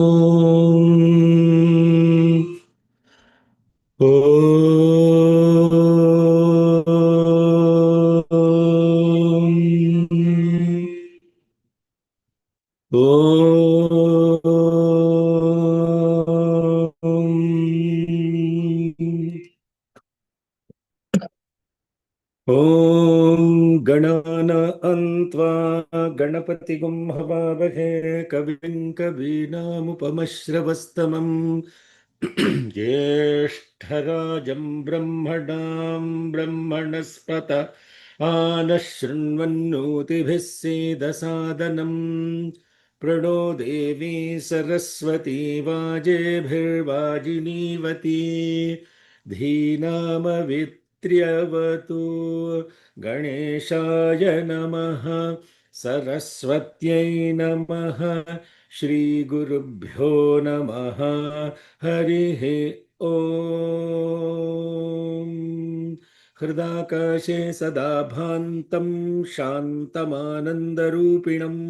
ॐ गणानान्त्वा गणपतिगुं हवावहे कविं कवीनामुपमश्रवस्तमम् ज्येष्ठराजं ब्रह्मणां ब्रह्मणस्पत आनः शृण्वन्नोतिभिः सीदसादनम् प्रणो देवी सरस्वती वाजेभिर्वाजिनीवती धीनामवित्र्यवतु गणेशाय नमः सरस्वत्यै नमः श्रीगुरुभ्यो नमः हरिः ॐ हृदाकाशे सदा भान्तं शान्तमानन्दरूपिणम्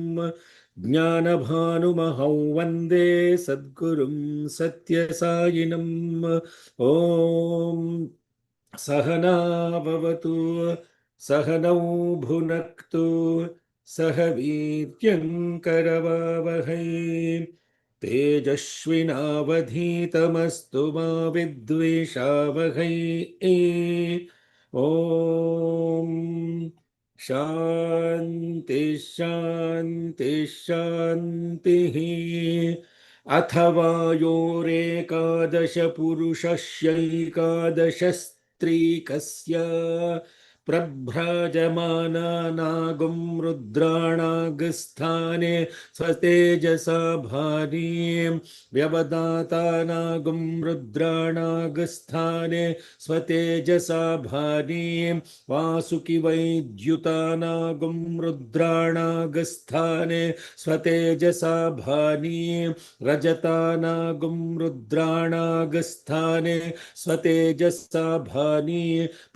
ज्ञानभानुमहं वन्दे सद्गुरुं सत्यसायिनम् ॐ सहना भवतु सहनौ भुनक्तु सह वीर्यङ्करवावहै तेजस्विनावधीतमस्तु मा विद्वेषावहै ॐ शान्ति शान्ति शान्तिः अथवा योरेकादश पुरुषस्यैकादशस्त्रीकस्य प्रभ्राजमानानागुं रुद्राणागस्थाने स्वतेजसा भारीं व्यवदातानागुं रुद्राणागस्थाने स्वतेजसा भारीं वासुकि वैद्युतानागुं रुद्राणागस्थाने स्वतेजसा भारीं रजतानागुं रुद्राणागस्थाने स्वतेजसा भानी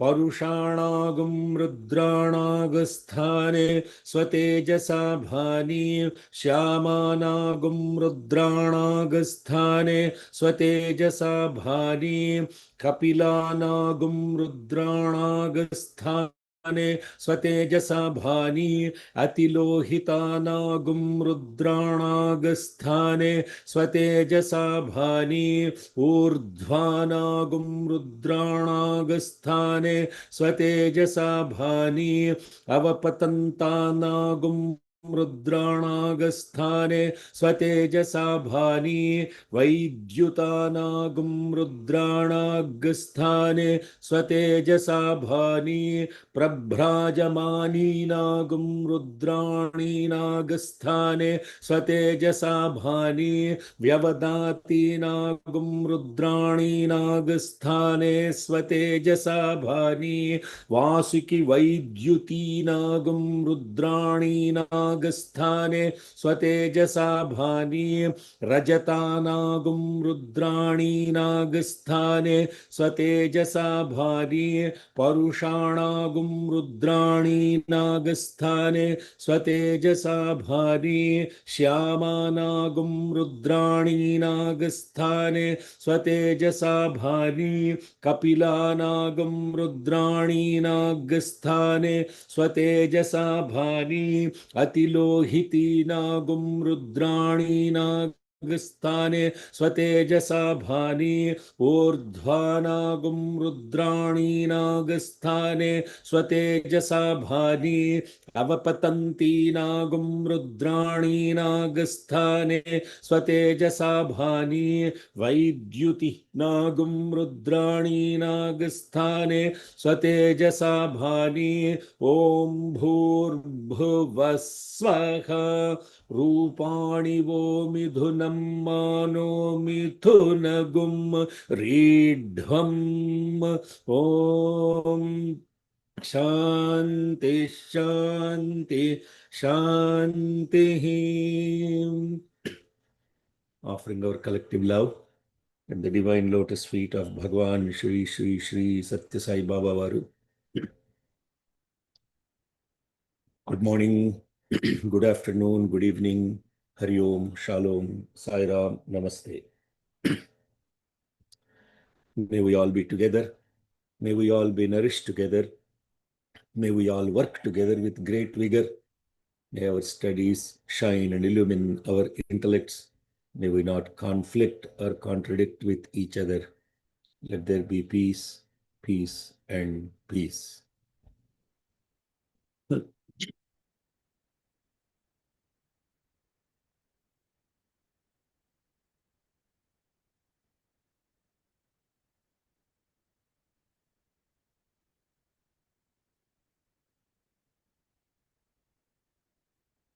परुषाणागुं रुद्राणागस्थाने स्वतेजसा भानी श्यामानागुं रुद्राणागस्थाने स्वतेजसा भानी कपिलानागुं रुद्राणागस्थाने स्वतेजसा भानी अतिलोहितानागुं रुद्राणागस्थाने स्वतेजसा भानी ऊर्ध्वानागुं रुद्राणागस्थाने स्वतेजसा भानी अवपतन्तानागुं रुद्राणागस्थाने स्वतेजसा भानी वैद्युतानागुं रुद्राणागस्थाने स्वतेजसा भानी प्रभ्राजमानीनागुं रुद्राणीनागस्थाने स्वतेजसा भानी व्यवदातीनागुं रुद्राणीनागस्थाने स्वतेजसा भानी वासुकि वैद्युतीनागुं रुद्राणीनागस्थाने स्वतेजसा भानी रजतानागुं रुद्राणीनागस्थाने स्वतेजसा भानी परुषाणागुं रुद्राणीनागस्थाने स्वतेजसा भानी श्यामानागुं रुद्राणीनागस्थाने स्वतेजसा भानी कपिलानागुं रुद्राणीनागस्थाने स्वतेजसा भानी अतिलोहितीनागुं रुद्राणीनागस्थाने स्वतेजसा भानी ऊर्ध्वानागुं रुद्राणीनागस्थाने स्वतेजसा भानी अवपतन्तीनागुं रुद्राणीनागस्थाने स्वतेजसा भानी वैद्युति नागुं रुद्राणीनागस्थाने स्वतेजसा भानी ॐ भूर्भुवः स्वः रूपाणि वो मिथुनं मानो मिथुनगुं रीढ्वम् ॐ शान्ति शान्ति शान्तिः. Offering our collective love at the divine lotus feet of Bhagwan Shri Shri Shri Satya Sai Baba Varu. Good morning, good afternoon, good evening, Hari Om, Shalom, Sai Ram, Namaste. May we all be together. May we all be nourished together. May we all work together with great vigor. May our studies shine and illumine our intellects. May we not conflict or contradict with each other. Let there be peace, peace, and peace.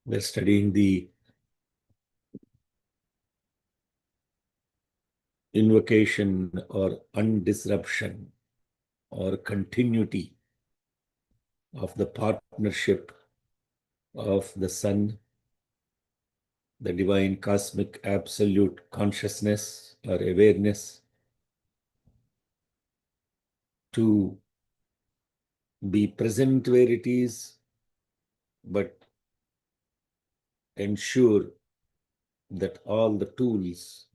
We're studying the invocation or undisruption or continuity of the partnership of the Sun, the divine cosmic absolute consciousness or awareness, to be present where it is, but ensure that all the tools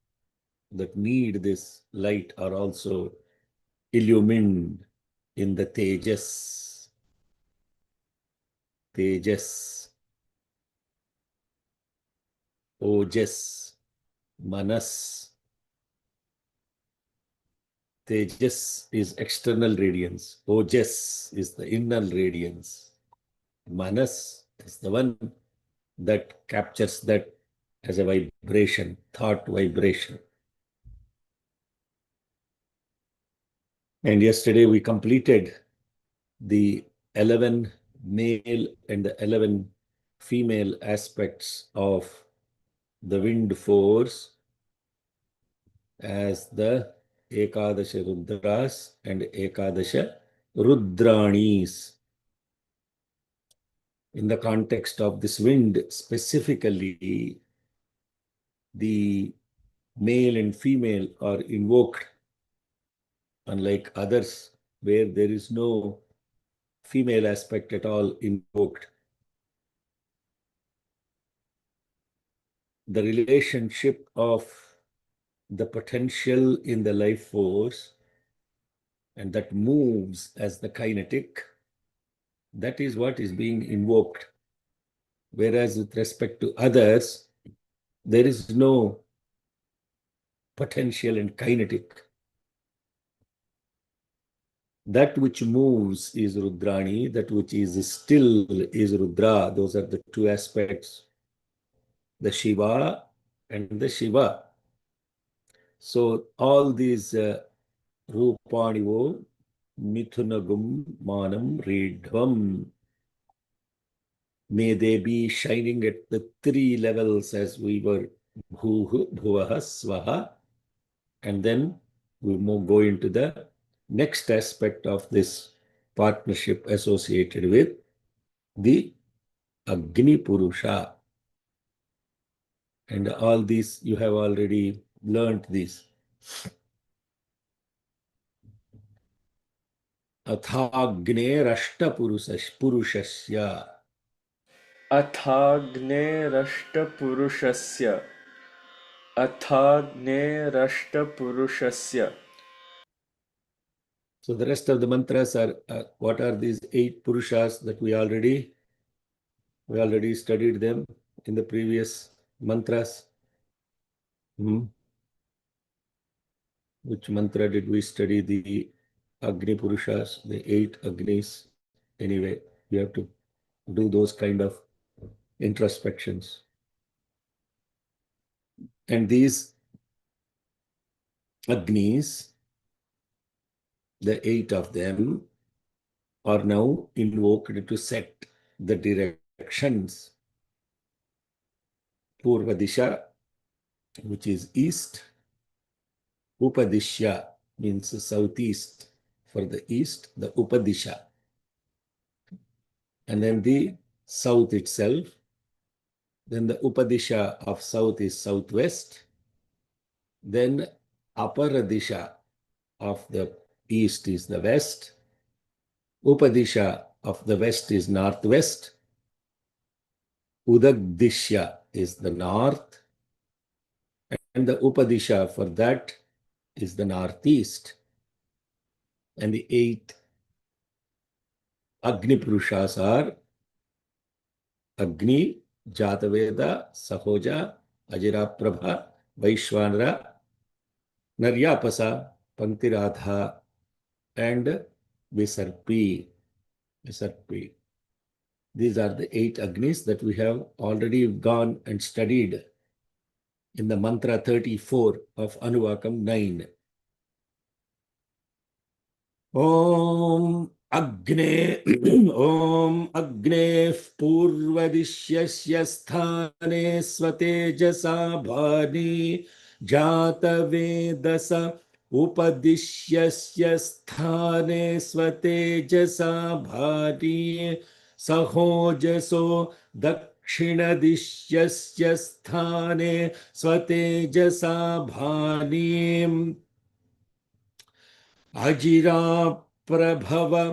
that need this light are also illumined in the Tejas. Tejas, Ojas, Manas. Tejas is external radiance. Ojas is the inner radiance. Manas is the one that captures that as a vibration, thought vibration. And yesterday we completed the 11 male and the 11 female aspects of the wind force as the Ekadasha Rudras and Ekadasha Rudranis. In the context of this wind, specifically, the male and female are invoked, unlike others where there is no female aspect at all invoked. The relationship of the potential in the life force and that moves as the kinetic, that is what is being invoked. Whereas with respect to others, there is no potential and kinetic. That which moves is Rudrani, that which is still is Rudra. Those are the two aspects, the Shiva and the Shiva. So all these Rupanivo, Mithunagum, Manam, Redvam, may they be shining at the three levels as we were Bhuhu, Bhuvaha, Swaha. And then we will go into the next aspect of this partnership associated with the Agni Purusha. And all these, you have already learned this. Athagner Purushasya. अथाग्नेरष्टपुरुषस्य अथाग्नेरष्टपुरुषस्य. So the rest of the mantras are, what are these 8 Purushas that we already studied them in the previous mantras? Which mantra did we study? The Agni Purushas, the 8 Agnis. Anyway, you have to do those kind of introspections. And these Agnis, the 8 of them, are now invoked to set the directions. Purva Disha, which is east. Upadishya means southeast. For the east, the Upadisha. And then the south itself. Then the Upadisha of south is southwest. Then Aparadisha of the east is the west. Upadisha of the west is northwest. Udagdishya is the north, and the Upadisha for that is the northeast. And the 8 Agni Purushas are Agni, Jataveda, Sahoja, Ajiraprabha, Vaishwanara, Naryapasa, Pantiradha, and Visarpi. These are the 8 Agnis that we have already gone and studied in the mantra 34 of Anuvakam 9. Om Agne Om Agne Purvadishyasya Sthane Swatejasa Bhani Jata Vedasa Upadishyasya Sthane Swatejasa Bhani Sahojaso Dakshinadishyasya Sthane Swatejasa Bhani Ajira Prabhava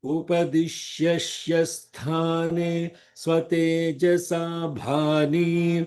Upadishyasya Sthane Swatejasa Bhani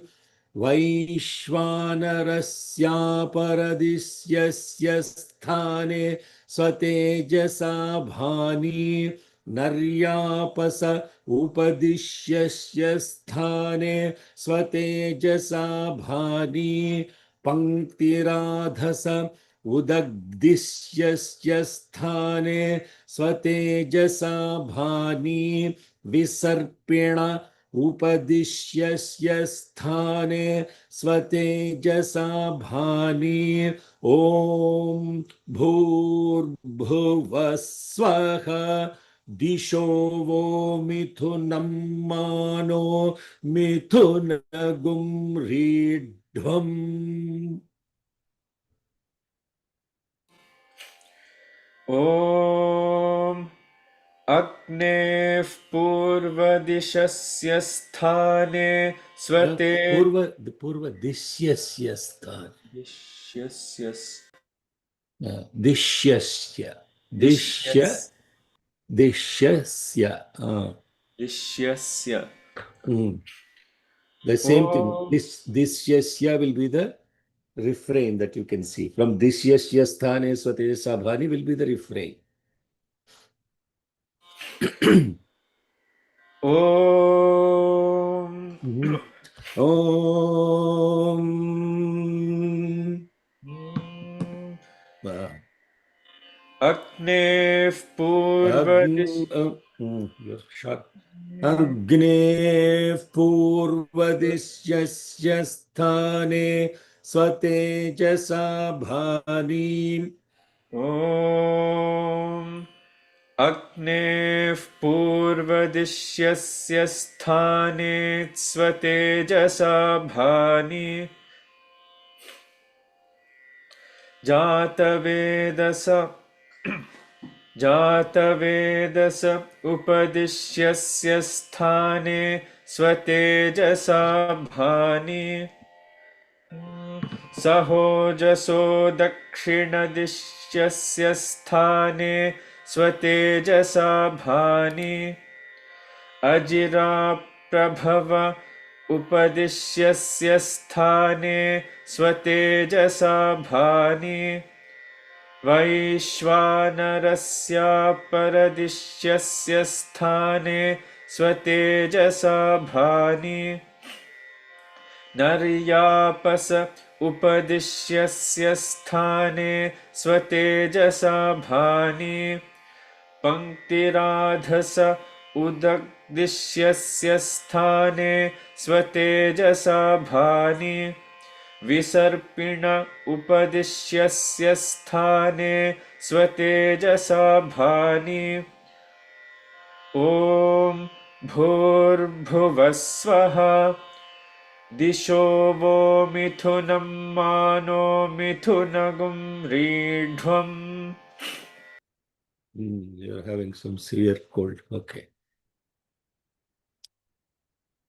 Vaishvanarasya Paradisyasya Sthane Swatejasa Bhani Naryapasa Upadishyasya Sthane Swatejasa Bhani Panktiradhasa Udagdisyasya Sthane Swatejasa Bhani Visarpina Upadishyasya Sthane Swatejasa Bhani Om Bhur Swaha Disho vo Mithunam Mano Mithunagum Ridhvam. ॐ अग्नेः पूर्वदिशस्य स्थाने स्वते Disyasya Sthane. दिश्यस्य Dishyasya. दिश्यस् Dishyasya. दिश्यस्य The same thing. Om Disyasya will be the refrain that you can see. From Disyasya Sthane Swatejasa Bhani will be the refrain. Om Om. अग्नेः You're short. Agnev Purvadisyasya Sthane Swatejasa Bhani. ॐ अग्नेः पूर्वदिश्यस्य स्थाने स्वतेजसा भानि जातवेदस उपदिश्यस्य स्थाने स्वतेजसा भानि सहोजसो दक्षिणदिश्यस्य स्थाने स्वतेजसा भानि अजिराप्रभव उपदिश्यस्य स्थाने स्वतेजसा भानि वैश्वानरस्यापरदिश्यस्य स्थाने स्वतेजसा भानि नर्यापस उपदिश्यस्य स्थाने स्वतेजसा भानि पङ्क्तिराधस उदग्दिश्यस्य स्थाने स्वतेजसा भानि विसर्पिण उपदिश्यस्य स्थाने स्वतेजसा भानि ॐ भूर्भुवः स्वः दिशो वो मिथुनं मानो मिथुनगुं रीढ्वम्. You're having some severe cold. Okay.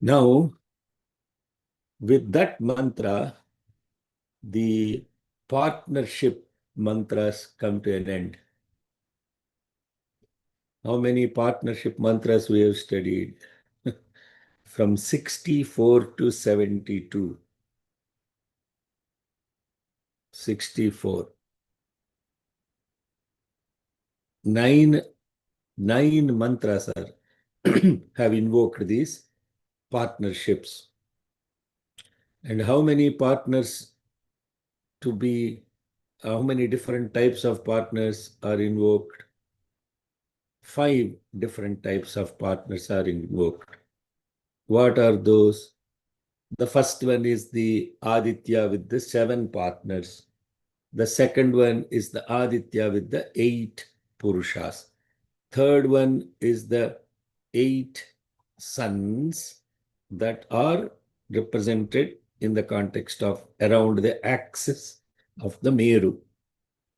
Now, with that mantra, the partnership mantras come to an end. How many partnership mantras we have studied? from 64 to 72. 64. Nine mantras have invoked these partnerships. And how many partners to be, how many different types of partners are invoked? 5 different types of partners are invoked. What are those? The first one is the Aditya with the 7 partners. The second one is the Aditya with the 8 Purushas. Third one is the 8 suns that are represented in the context of around the axis of the Meru.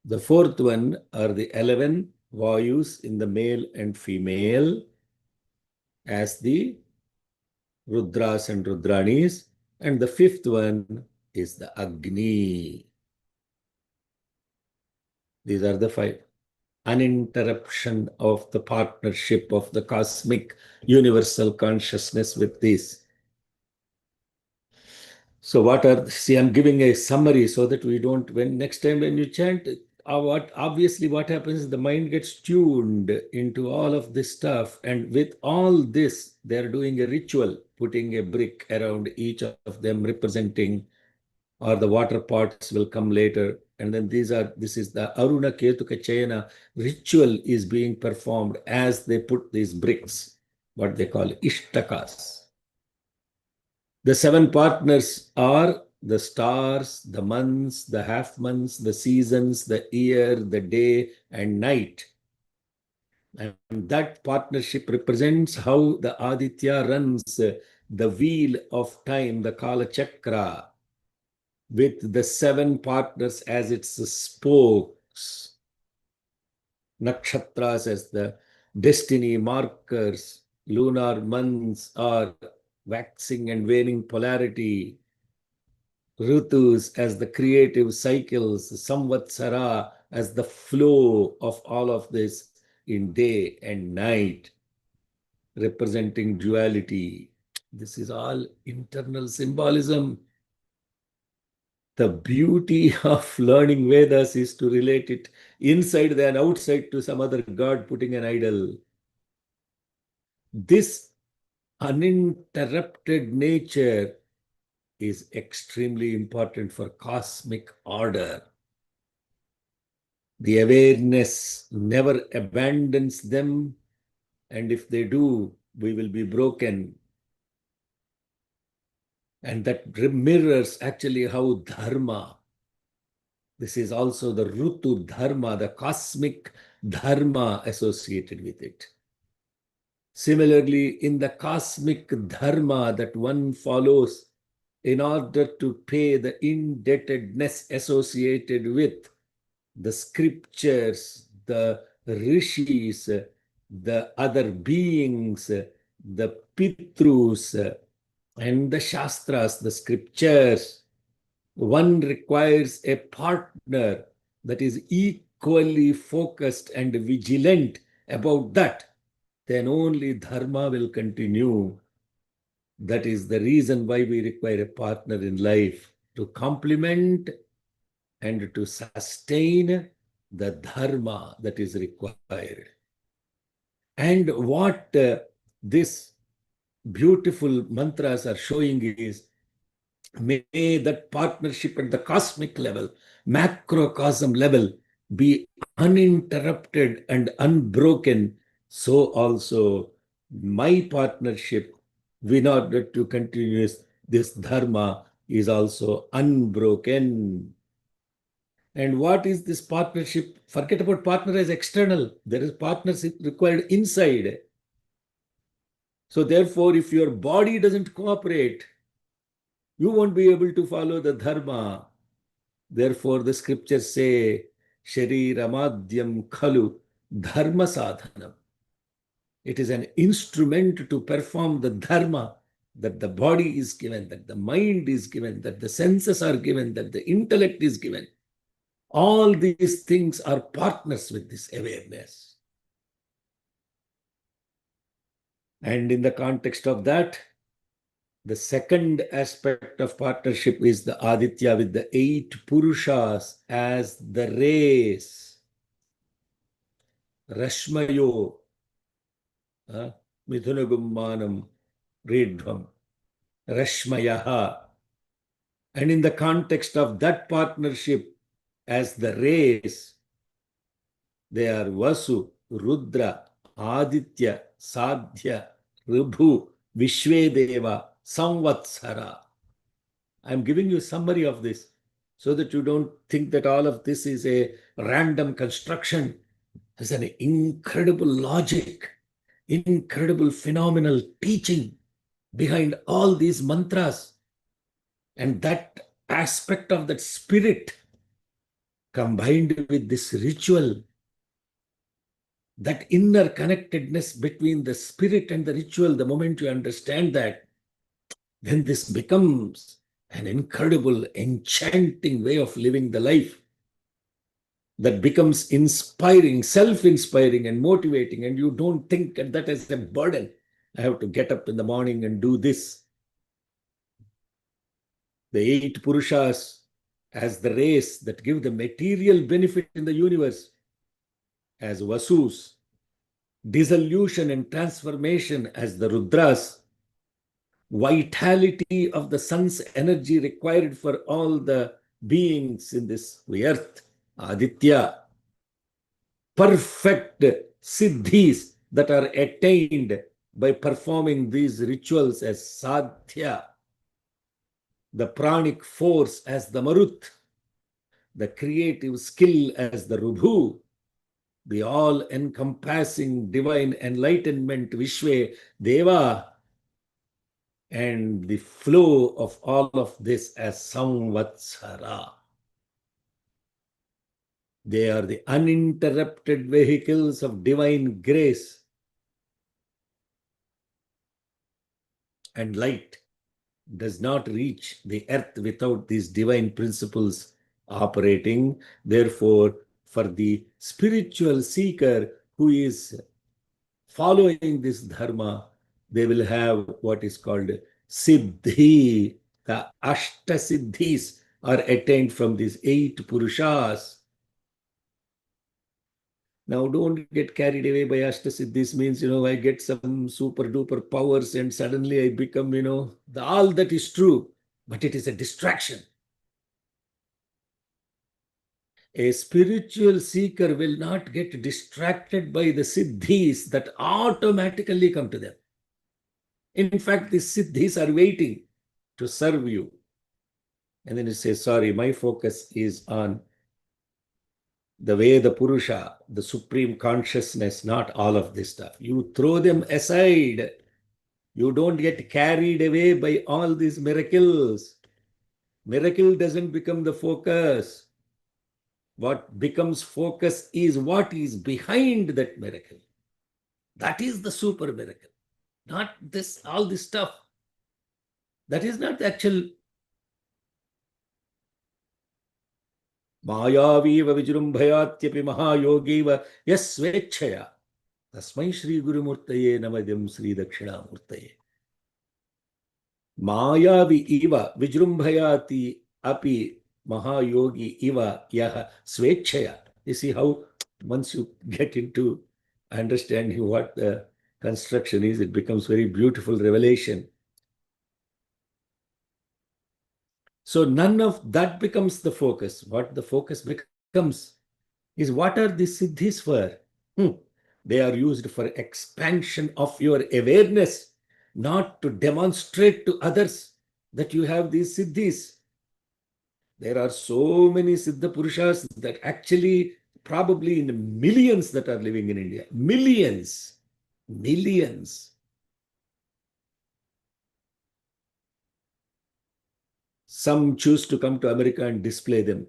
The fourth one are the 11 Vayus in the male and female as the Rudras and Rudranis. And the fifth one is the Agni. These are the 5. Uninterruption of the partnership of the cosmic universal consciousness with this. So what are, see, I'm giving a summary so that we don't, when next time when you chant, obviously what happens is the mind gets tuned into all of this stuff. And with all this, they're doing a ritual, putting a brick around each of them representing, or the water pots will come later. And then this is the Aruna Ketuka Chayana ritual is being performed as they put these bricks, what they call Ishtakas. The 7 partners are the stars, the months, the half months, the seasons, the year, the day, and night. And that partnership represents how the Aditya runs the wheel of time, the Kala Chakra, with the 7 partners as its spokes. Nakshatras as the destiny markers, lunar months are waxing and waning polarity, Ritus as the creative cycles, Samvatsara as the flow of all of this in day and night, representing duality. This is all internal symbolism. The beauty of learning Vedas is to relate it inside than outside to some other god putting an idol. This uninterrupted nature is extremely important for cosmic order. The awareness never abandons them, and if they do, we will be broken. And that mirrors actually how dharma, this is also the Rutu dharma, the cosmic dharma associated with it. Similarly, in the cosmic dharma that one follows in order to pay the indebtedness associated with the scriptures, the rishis, the other beings, the pitrus, and the shastras, the scriptures, one requires a partner that is equally focused and vigilant about that. Then only dharma will continue. That is the reason why we require a partner in life to complement and to sustain the dharma that is required. And what this beautiful mantras are showing is, may that partnership at the cosmic level, macrocosm level, be uninterrupted and unbroken. So also my partnership, in order to continue this dharma, is also unbroken. And what is this partnership? Forget about partner as external. There is partnership required inside. So therefore, if your body doesn't cooperate, you won't be able to follow the dharma. Therefore, the scriptures say, Shariramadhyam khalu dharma sadhanam. It is an instrument to perform the dharma that the body is given, that the mind is given, that the senses are given, that the intellect is given. All these things are partners with this awareness. And in the context of that, The second aspect of partnership is the Aditya with the 8 Purushas as the race. Rashmayo, Mithunagummanam, Redhvam, Rashmayaha. And in the context of that partnership as the race, they are Vasu, Rudra, Aditya, Sadhya, Ribhu, Vishvedeva, Samvatsara. I'm giving you a summary of this so that you don't think that all of this is a random construction. There's an incredible logic, incredible phenomenal teaching behind all these mantras. And that aspect of that spirit combined with this ritual, that inner connectedness between the spirit and the ritual, the moment you understand that, then this becomes an incredible, enchanting way of living the life that becomes inspiring, self-inspiring and motivating. And you don't think that as a burden. I have to get up in the morning and do this. The 8 Purushas as the race that give the material benefit in the universe, as Vasus, dissolution and transformation as the Rudras, vitality of the sun's energy required for all the beings in this earth, Aditya, perfect siddhis that are attained by performing these rituals as Sadhya, the pranic force as the Marut, the creative skill as the Rubhu, the all-encompassing divine enlightenment Vishwe Deva, and the flow of all of this as Samvatsara. They are the uninterrupted vehicles of divine grace and light. Does not reach the earth without these divine principles operating. Therefore, for the spiritual seeker who is following this dharma, they will have what is called siddhi. The ashta siddhis are attained from these 8 purushas. Now, don't get carried away by ashta siddhis means, I get some super duper powers and suddenly I become, all that is true, but it is a distraction. A spiritual seeker will not get distracted by the siddhis that automatically come to them. In fact, the siddhis are waiting to serve you. And then you say, sorry, my focus is on the way the Purusha, the supreme consciousness, not all of this stuff. You throw them aside. You don't get carried away by all these miracles. Miracle doesn't become the focus. What becomes focus is what is behind that miracle. That is the super miracle, not this, all this stuff. That is not the actual. Mayaviva vijrumbhayatyapi mahayogiva yasvechaya tasmai Shri Gurumurtaye namadhyam Sri Dakshinamurtaye. Mayavi iva vijrumbhayati api mahayogi iva yaha svechaya. You see how once you get into understanding what the construction is, it becomes very beautiful revelation. So none of that becomes the focus. What the focus becomes is, what are the siddhis for? They are used for expansion of your awareness, not to demonstrate to others that you have these siddhis. There are so many Siddha Purushas that actually probably in millions that are living in India. Millions. Some choose to come to America and display them.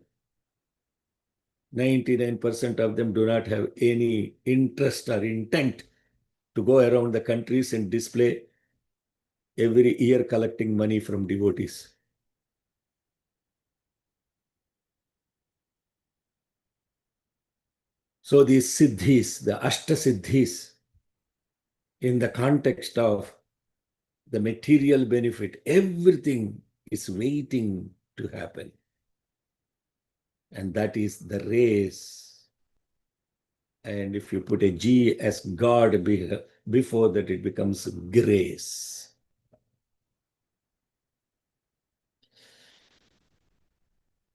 99% of them do not have any interest or intent to go around the countries and display every year collecting money from devotees. So these siddhis, the ashta siddhis, in the context of the material benefit, everything is waiting to happen. And that is the race. And if you put a G as God before that, it becomes grace.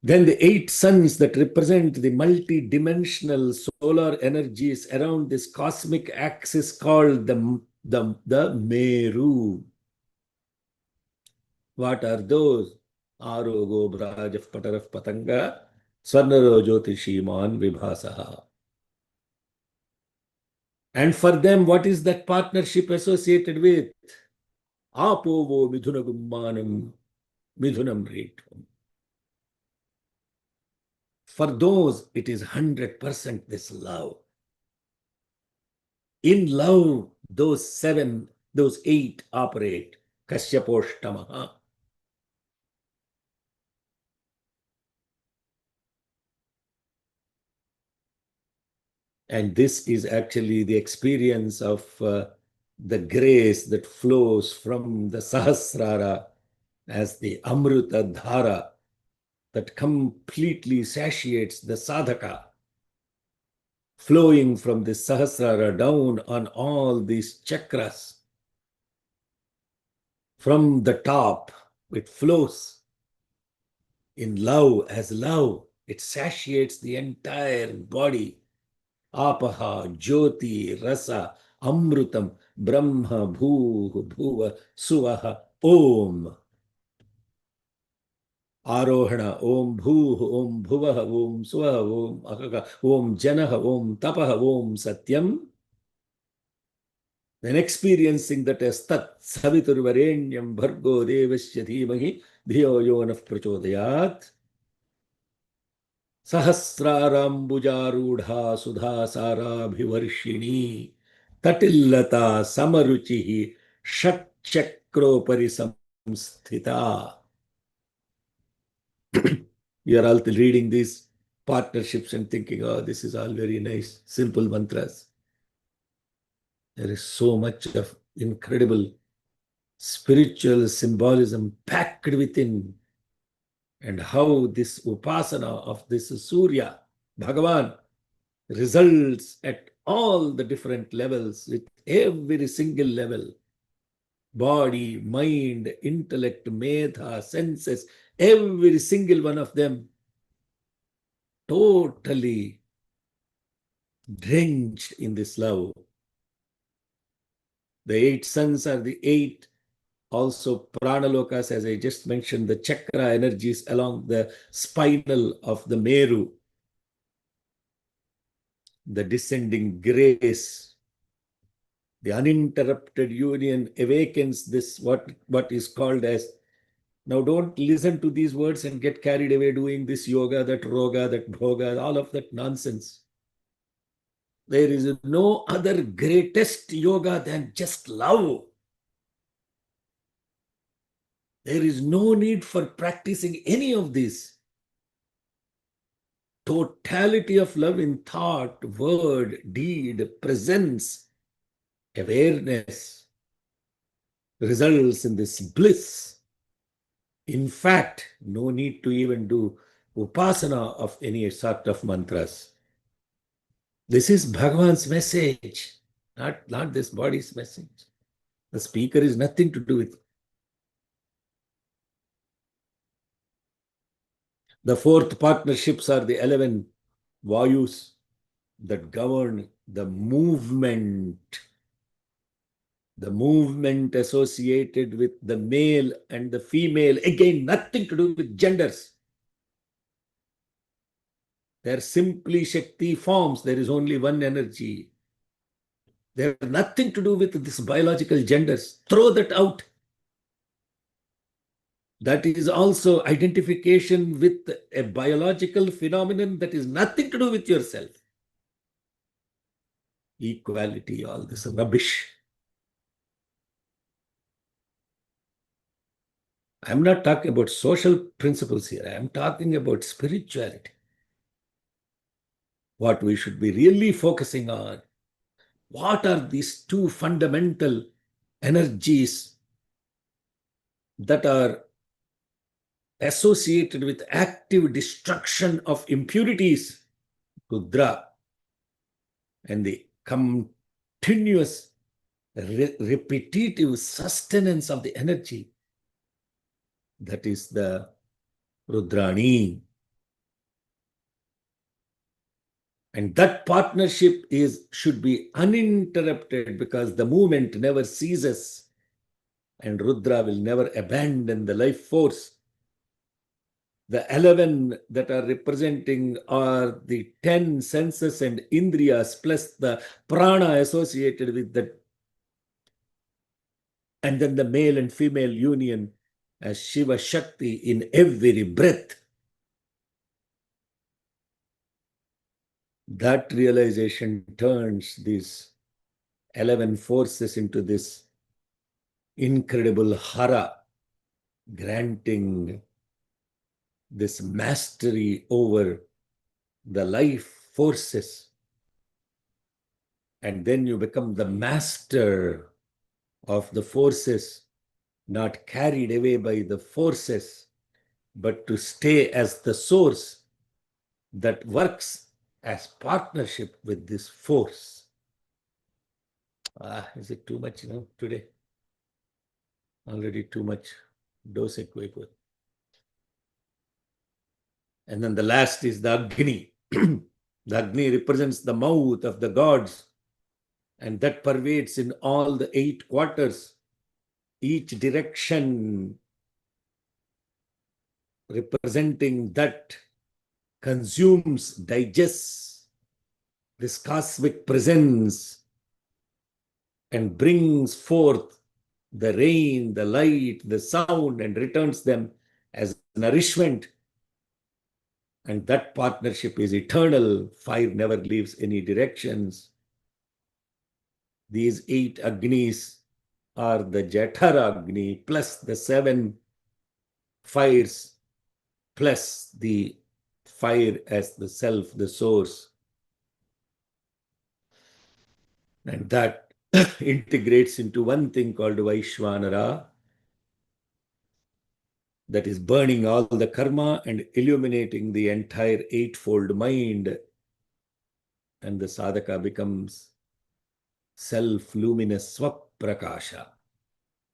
Then the 8 suns that represent the multi-dimensional solar energies around this cosmic axis called the Meru. What are those? Arogo Brajaf Pataraf Patanga Swarnaro Jyotishiman Vibhasaha. And for them, what is that partnership associated with? Apovo Midhunagummanam Midhunam Retum. For those, it is 100% this love. In love, those 8 operate. Kasyaposhtamaha. And this is actually the experience of the grace that flows from the Sahasrara as the Amrita Dhara that completely satiates the sadhaka, flowing from the Sahasrara down on all these chakras. From the top, it flows in love as love. It satiates the entire body. Apaha, Jyoti, Rasa, Amrutam, Brahma, Bhuva, Bhuva, Suvaha, Om. Arohana, Om Bhuh, Om Bhuvaha, Om Suvaha, Om Akaka, Om Janaha, Om Tapaha, Om Satyam. Then experiencing that as Tat Saviturvarenyam Bhargo Devasya Dhimahi Dhiyo Yonah Prachodayat. Sahasrarambujarudha Sudha Sarabhivarshini Tatillata Samaruchihi Shatchakropari Samsthita. You are all reading these partnerships and thinking, oh, this is all very nice, simple mantras. There is so much of incredible spiritual symbolism packed within. And how this upasana of this Surya, Bhagavan, results at all the different levels, with every single level. Body, mind, intellect, medha, senses, every single one of them totally drenched in this love. The 8 suns are the 8 also pranalokas, as I just mentioned, the chakra energies along the spinal of the Meru. The descending grace, the uninterrupted union awakens this, what is called as, now don't listen to these words and get carried away doing this yoga, that roga, that bhoga, all of that nonsense. There is no other greatest yoga than just love. There is no need for practicing any of this. Totality of love in thought, word, deed, presence, awareness results in this bliss. In fact, no need to even do upasana of any sort of mantras. This is Bhagavan's message, not this body's message. The speaker is nothing to do with it. The 4th partnerships are the 11 Vayus that govern the movement associated with the male and the female, again, nothing to do with genders. They're simply Shakti forms. There is only one energy. They have nothing to do with this biological genders. Throw that out. That is also identification with a biological phenomenon that is nothing to do with yourself. Equality, all this rubbish. I'm not talking about social principles here. I'm talking about spirituality. What we should be really focusing on. What are these 2 fundamental energies that are associated with active destruction of impurities, Rudra, and the continuous repetitive sustenance of the energy, that is the Rudrani. And that partnership should be uninterrupted, because the movement never ceases and Rudra will never abandon the life force. The 11 that are representing are the 10 senses and indriyas plus the prana associated with that. And then the male and female union as Shiva Shakti in every breath. That realization turns these 11 forces into this incredible hara, granting this mastery over the life forces. And then you become the master of the forces, not carried away by the forces, but to stay as the source that works as partnership with this force. Is it too much today? Already too much dose. And then the last is the Agni. The Agni represents the mouth of the gods, and that pervades in all the 8 quarters, each direction representing that consumes, digests this cosmic presence and brings forth the rain, the light, the sound, and returns them as nourishment. And that partnership is eternal. Fire never leaves any directions. These 8 Agnis are the Jatara Agni plus the 7 fires plus the fire as the self, the source. And that integrates into one thing called Vaishvanara, that is burning all the karma and illuminating the entire 8-fold mind. And the sadhaka becomes self-luminous Swaprakasha,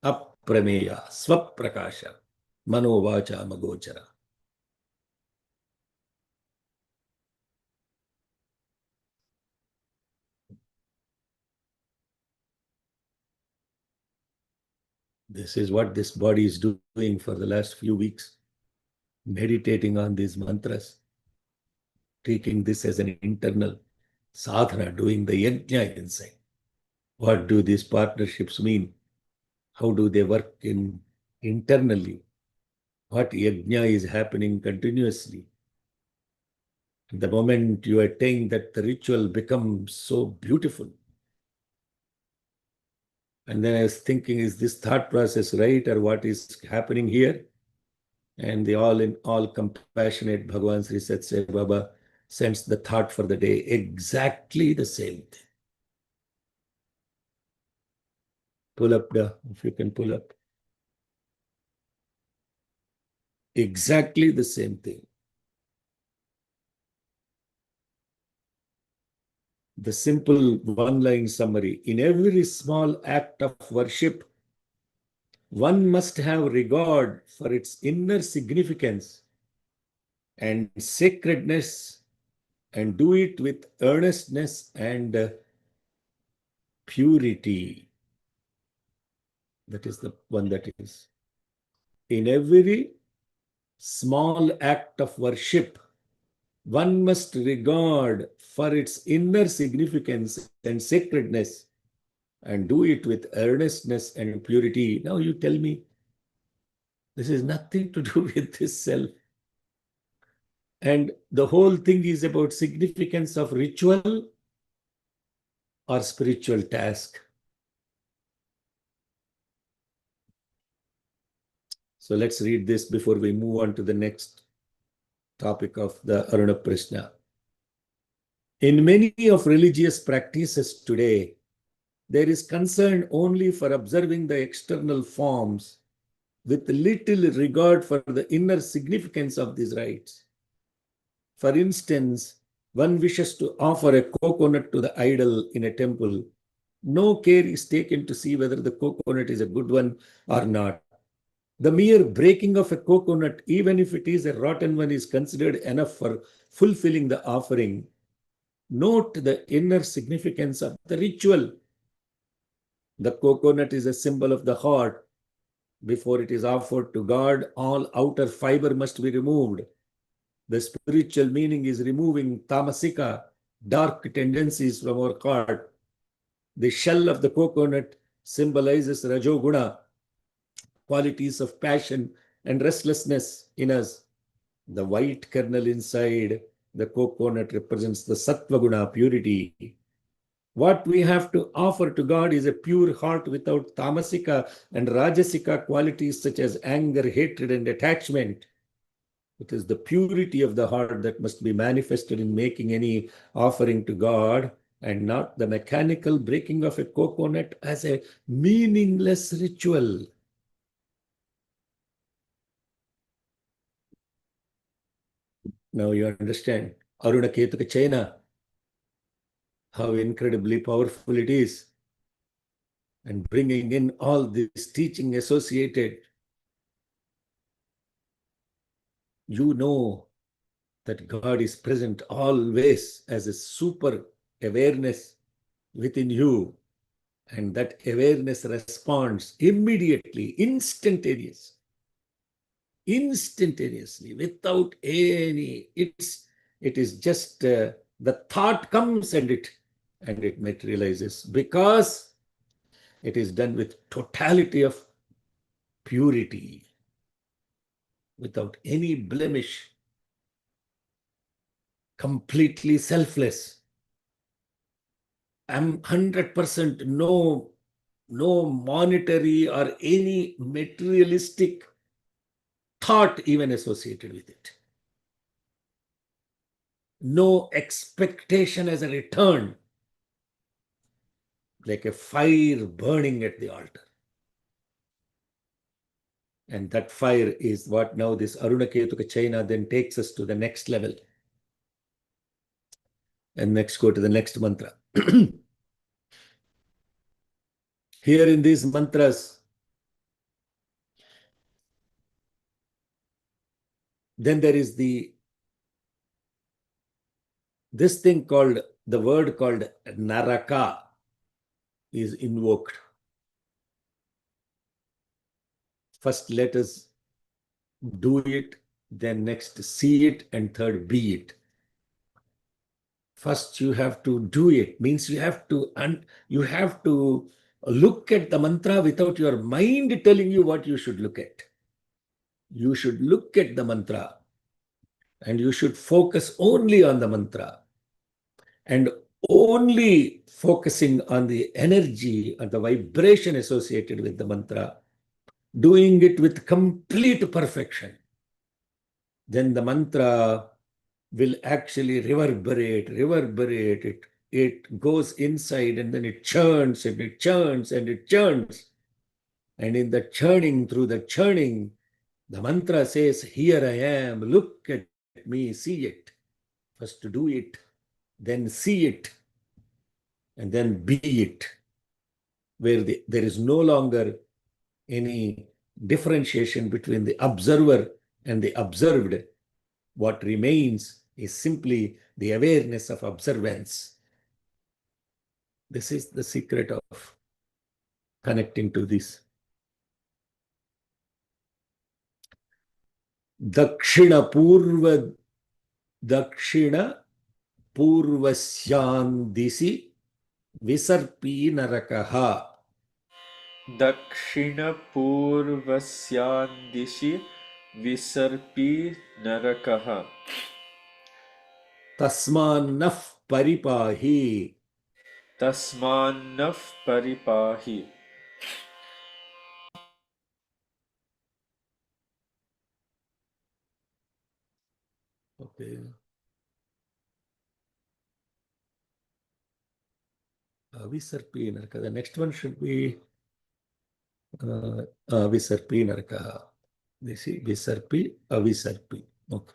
Aprameya, Swaprakasha, Manovacha Magochara. This is what this body is doing for the last few weeks, meditating on these mantras, taking this as an internal sadhana, doing the yajna inside. What do these partnerships mean? How do they work internally? What yajna is happening continuously? The moment you attain that, the ritual becomes so beautiful. And then I was thinking, is this thought process right, or what is happening here? And the all compassionate Bhagavan Sri Satsai Baba sends the thought for the day, exactly the same thing. Pull up, if you can pull up. Exactly the same thing. The simple one-line summary: in every small act of worship, one must have regard for its inner significance and sacredness, and do it with earnestness and purity. That is the one that is. In every small act of worship, one must regard for its inner significance and sacredness, and do it with earnestness and purity. Now you tell me, this is nothing to do with this self. And the whole thing is about significance of ritual or spiritual task. So let's read this before we move on to the next topic of the Aruna Prashna. In many of religious practices today, there is concern only for observing the external forms with little regard for the inner significance of these rites. For instance, one wishes to offer a coconut to the idol in a temple. No care is taken to see whether the coconut is a good one or not. The mere breaking of a coconut, even if it is a rotten one, is considered enough for fulfilling the offering. Note the inner significance of the ritual. The coconut is a symbol of the heart. Before it is offered to God, all outer fiber must be removed. The spiritual meaning is removing tamasika, dark tendencies from our heart. The shell of the coconut symbolizes rajoguna, qualities of passion and restlessness in us. The white kernel inside the coconut represents the sattva guna, purity. What we have to offer to God is a pure heart without tamasika and rajasika qualities such as anger, hatred, and attachment. It is the purity of the heart that must be manifested in making any offering to God, and not the mechanical breaking of a coconut as a meaningless ritual. Now you understand Aruna Ketuka Chaina, how incredibly powerful it is, and bringing in all this teaching associated. You know that God is present always as a super awareness within you, and that awareness responds immediately, instantaneously, without any. It is just the thought comes and it materializes, because it is done with totality of purity, without any blemish, completely selfless. I'm 100% no monetary or any materialistic thought even associated with it. No expectation as a return, like a fire burning at the altar. And that fire is what now this Aruna Ketuka Chaina then takes us to the next level. And next, go to the next mantra. Here in these mantras, then there is this thing called, the word called naraka is invoked. First, let us do it, then next, see it, and third, be it. First, you have to do it, means you have to look at the mantra without your mind telling you what you should look at. You should look at the mantra and you should focus only on the mantra, and only focusing on the energy and the vibration associated with the mantra, doing it with complete perfection. Then the mantra will actually reverberate. It goes inside, and then it churns and it churns and it churns. And in the churning, through the churning, the mantra says, here I am, look at me, see it. First to do it, then see it, and then be it. Where there is no longer any differentiation between the observer and the observed. What remains is simply the awareness of observance. This is the secret of connecting to this. Dakshina purvasyandisi visarpi narakaha. दक्षिणपूर्वस्यां दिशि विसर्पी नरकः Tasmannah paripahi. तस्मान्नः परिपाहि. Okay. Visarpi naraka. The next one should be Visarpi Narakaha. This is Visarpi, Avisarpi. Okay.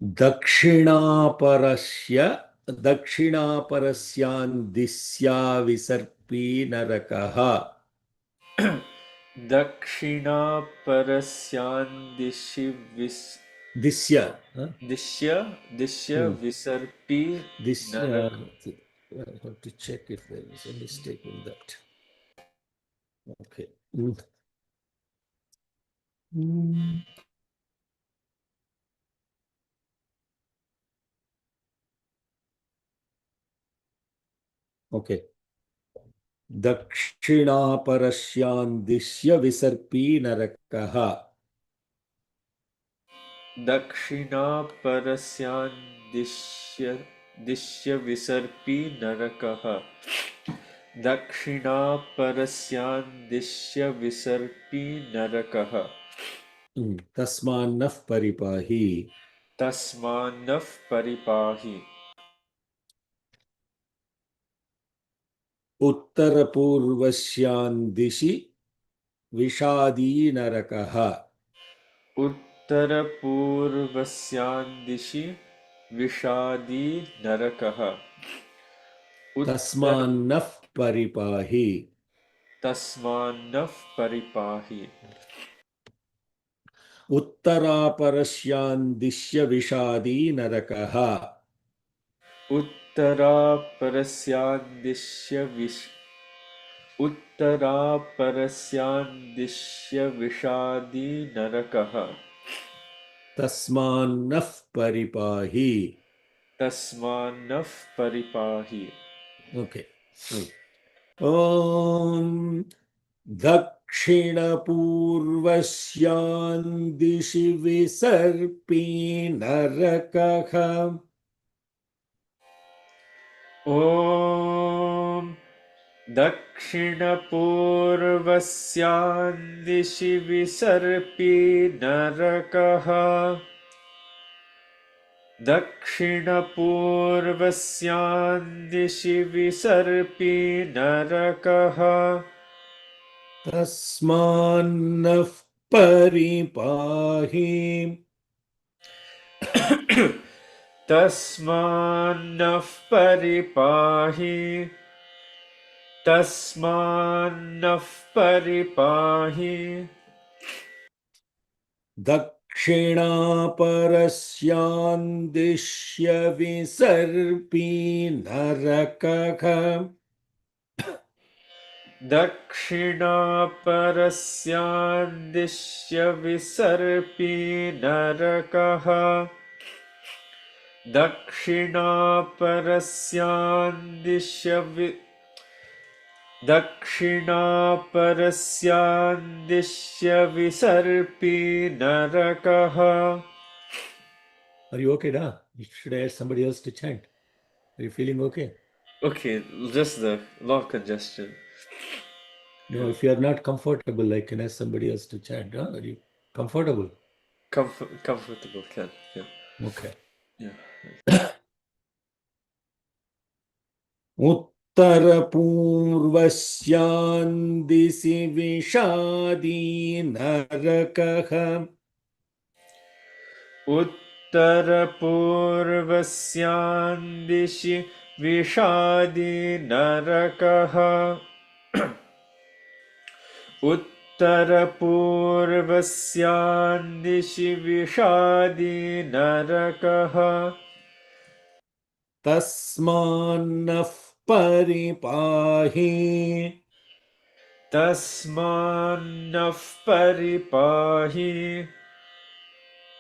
Dakshinaparasyaan disya Visarpi Narakaha. Dakshina parasyan Disya. dishya visarpi This narak. I have to check if there is a mistake in that. Okay. Okay. Dakshinaparasyan dishya visarpi narakaha. Dakshina parasyan dishya visarpi narakaha. Dakshina parasyan dishya visarpi narakaha. Tasmanaf paripahi. Tasmanaf paripahi. Uttarapurvasyan dishi vishadi narakaha. Uttarapurvasyan dishi vishadi narakaha. Tasmanaf paripahi. Tasmanaf paripahi. Uttaraparasyan dishya vishadi narakaha. Uttara parasyan dishya vishadi narakaha. Tasmanaf paripahi. Tasmanaf paripahi. Okay. Om Dakshina-purvasyan dishi visarpi narakaha. Om Dakshina purvasyan dishi visarpi narakaha. Dakshina purvasyan dishi visarpi narakaha. Tasmanaf paripahi. Tasmanaf paripahi. Tasmanaf paripahi. Dakshina-parasyan dishya visarpi narakaha. Dakshina parasyan dishya visarpi narakaha. Dakshina parasyan dishya visarpi narakaha. Are you okay, da? Should I ask somebody else to chant? Are you feeling okay? Okay, just the lot congestion. No, if you are not comfortable, I can ask somebody else to chant. Huh? Are you comfortable? Comfortable, can. Yeah. Okay. Yeah. Uttarapurvasyan disi vishadi narakaha. Uttarapurvasyan dishi vishadi narakaha. Uttarapurvasyan dishi vishadi narakaha. Tasmanaf paripahi. Tasmanaf paripahi.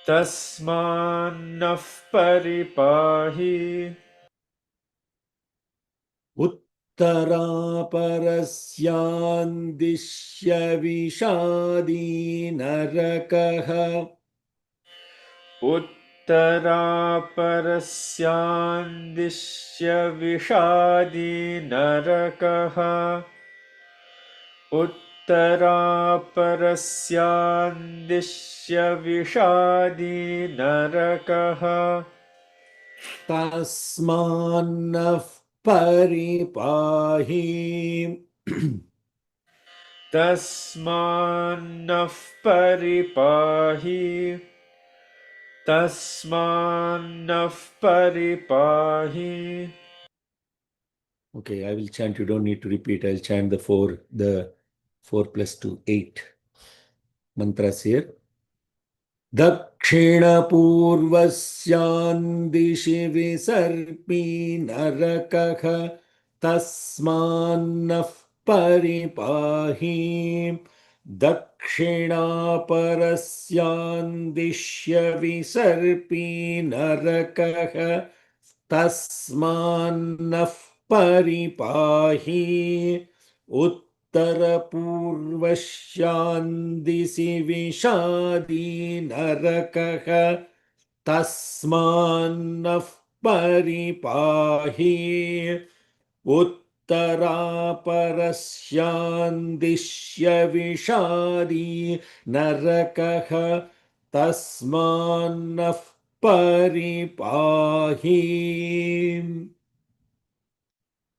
Tasmanaf paripahi. Uttaraparasyan dishya vishadi narakaha. Uttara parasyan dishya vishadi narakaha. Uttara parasyan dishya vishadi narakaha. Tasmanaf paripahi. तस्मान्नः परिपाहि तस्मान्नः परिपाहि. Okay, I will chant. You don't need to repeat. I'll chant the four plus 2, 8 mantras here. दक्षिणपूर्वस्यां दिशि विसर्पी नरकः तस्मान्नः परिपाहि दक्षिणापरस्यां दिश्य विसर्पी नरकः तस्मान्नः परिपाहि उत्तरपूर्वस्यां दिशि विषादी नरकः तस्मान्नः परिपाहि उत्तरापरस्यां दिश्य विषादी नरकः तस्मान्नः परिपाहि.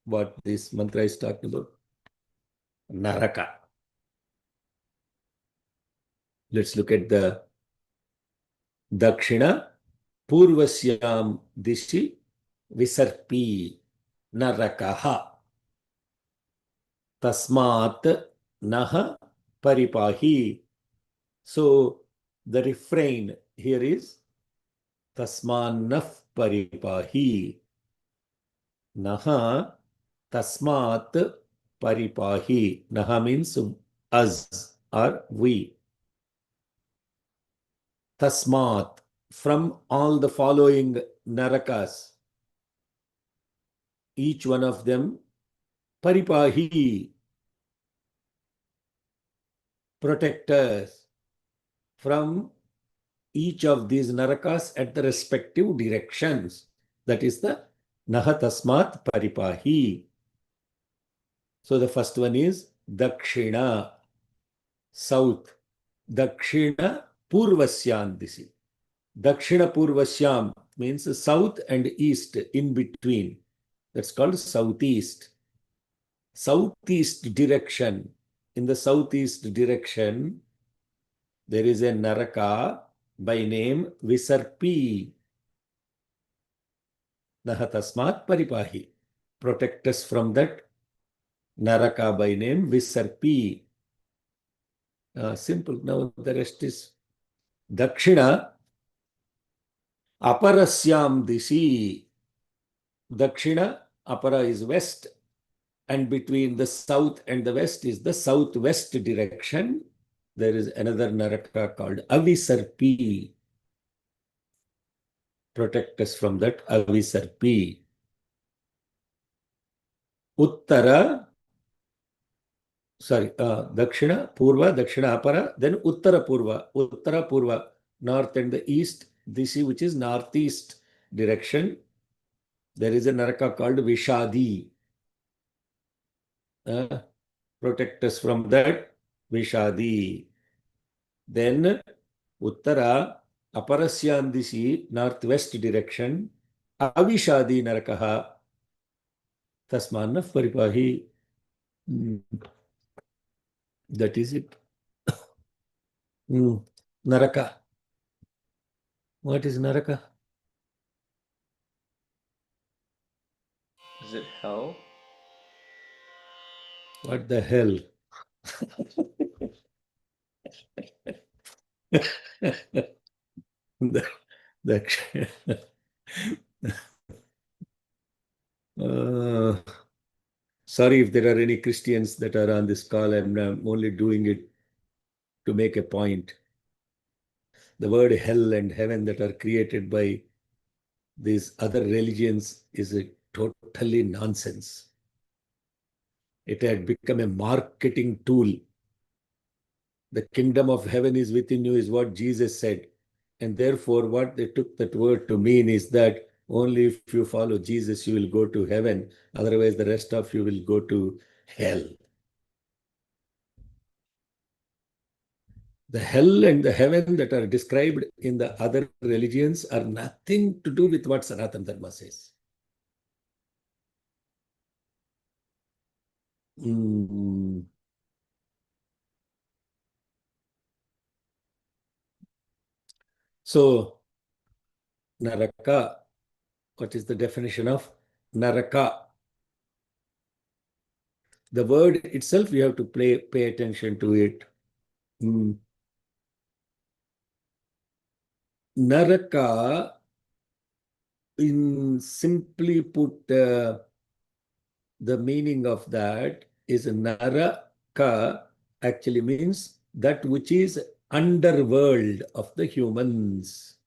What this mantra is talking about? Naraka. Let's look at the Dakshina Purvasyam Dishi Visarpi Narakaha Tasmat Naha Paripahi. So the refrain here is Tasmannaf Paripahi. Naha Tasmat Paripahi. Naha means us or we. Tasmat, from all the following narakas, each one of them, paripahi, protect us from each of these narakas at the respective directions. That is the naha tasmat paripahi. So the first one is dakshina, south. Dakshina purvasyam disi. Dakshina purvasyam means south and east in between. That's called southeast. Southeast direction. In the southeast direction, there is a naraka by name Visarpi. Nahatasmat paripahi. Protect us from that naraka by name Visarpi. Simple. Now the rest is Dakshina Aparasyam Disi. Dakshina, Apara is west, and between the south and the west is the southwest direction. There is another naraka called Avisarpi. Protect us from that Avisarpi. Uttara, Dakshina, Purva, Dakshina, Apara, then Uttara Purva. Uttara Purva, north and the east. Disi, which is northeast direction. There is a naraka called Vishadi. Protect us from that Vishadi. Then Uttara, Aparasyan Disi, northwest direction, Avishadi Narakaha, Tasmanna Paripahi. That is it. Naraka. What is Naraka? Is it hell? What the hell? Sorry if there are any Christians that are on this call. I'm only doing it to make a point. The word hell and heaven that are created by these other religions is a totally nonsense. It had become a marketing tool. The kingdom of heaven is within you is what Jesus said. And therefore, what they took that word to mean is that only if you follow Jesus, you will go to heaven. Otherwise, the rest of you will go to hell. The hell and the heaven that are described in the other religions are nothing to do with what Sanatana Dharma says. So, Naraka, what is the definition of Naraka? The word itself, you have to pay attention to it. Naraka, in simply put, the meaning of that is Naraka actually means that which is underworld of the humans.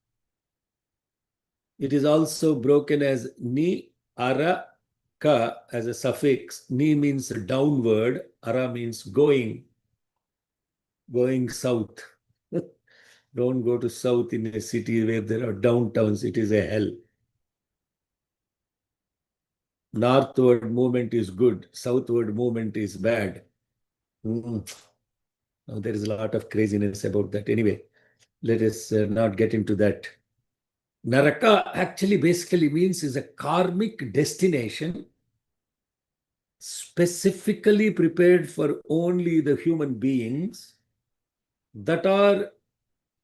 It is also broken as Ni Ara Ka as a suffix. Ni means downward, Ara means going south. Don't go to south in a city where there are downtowns. It is a hell. Northward movement is good. Southward movement is bad. Now, there is a lot of craziness about that. Anyway, let us not get into that. Naraka actually basically means is a karmic destination specifically prepared for only the human beings that are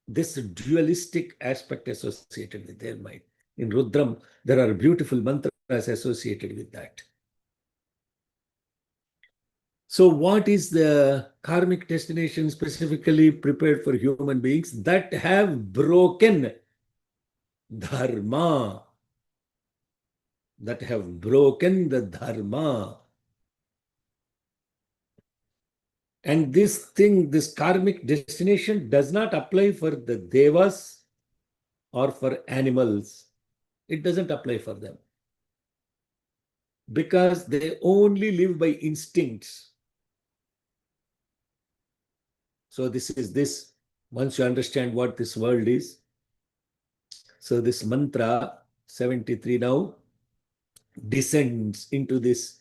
this dualistic aspect associated with their mind. In Rudram, there are beautiful mantras associated with that. So what is the karmic destination specifically prepared for human beings that have broken dharma? That have broken the dharma. And this thing, this karmic destination does not apply for the devas or for animals. It doesn't apply for them. Because they only live by instincts. So this is this. Once you understand what this world is. So this mantra 73 now descends into these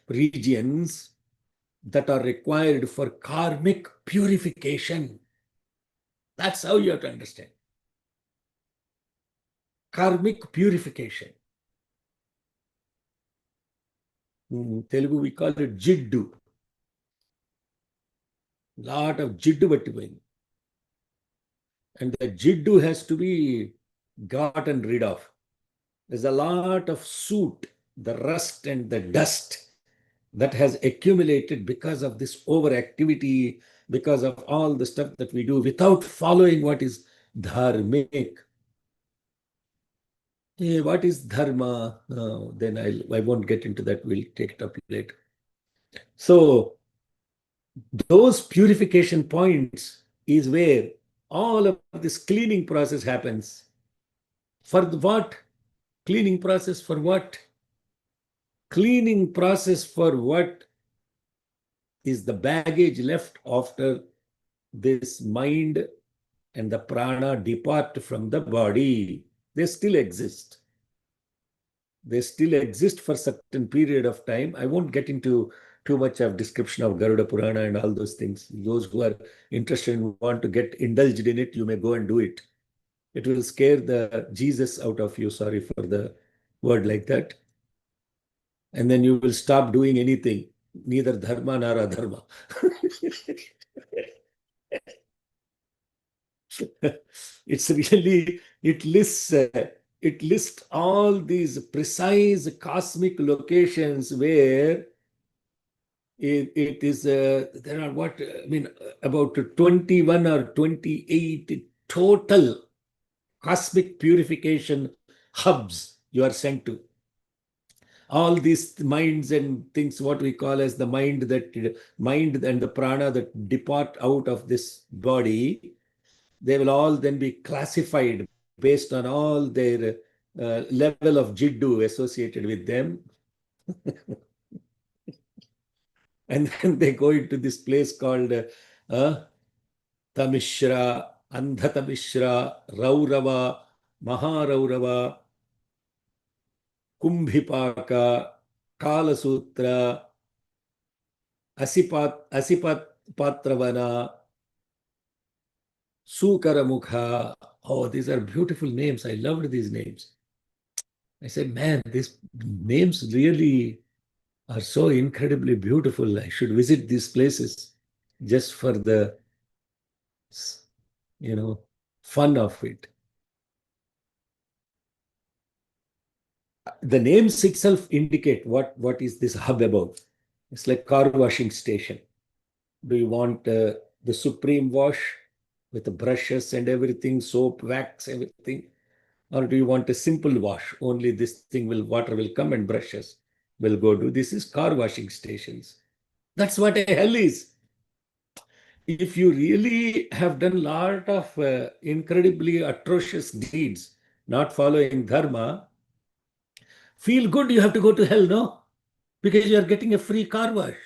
regions that are required for karmic purification. That's how you have to understand. Karmic purification. In Telugu, we call it jiddu. Lot of jiddu battipoyindi. And the jiddu has to be gotten rid of. There's a lot of soot, the rust and the dust that has accumulated because of this overactivity, because of all the stuff that we do without following what is dharmic. What is dharma? Then I won't get into that. We'll take it up later. So those purification points is where all of this cleaning process happens. For what? Cleaning process for what? Cleaning process for what is the baggage left after this mind and the prana depart from the body. They still exist. They still exist for certain period of time. I won't get into too much of description of Garuda Purana and all those things. Those who are interested and want to get indulged in it, you may go and do it. It will scare the Jesus out of you. Sorry for the word like that. And then you will stop doing anything, neither dharma nor adharma. It's really, it lists all these precise cosmic locations where it is, there are what, I mean, about 21 or 28 total cosmic purification hubs you are sent to. All these minds and things, what we call as the mind and the prana that depart out of this body, they will all then be classified based on all their level of jiddu associated with them. And then they go into this place called Tamishra, Andhatamishra, Raurava, Maharaurava, Kumbhipaka, Kalasutra, Asipat Patravana, Sukaramukha. Oh, these are beautiful names. I loved these names. I said, man, these names really are so incredibly beautiful. I should visit these places just for the, fun of it. The names itself indicate what is this hub about. It's like car washing station. Do you want the supreme wash with the brushes and everything, soap, wax, everything? Or do you want a simple wash? Only this thing water will come and brushes will go do. This is car washing stations. That's what a hell is. If you really have done a lot of incredibly atrocious deeds, not following dharma, feel good you have to go to hell, no? Because you are getting a free car wash.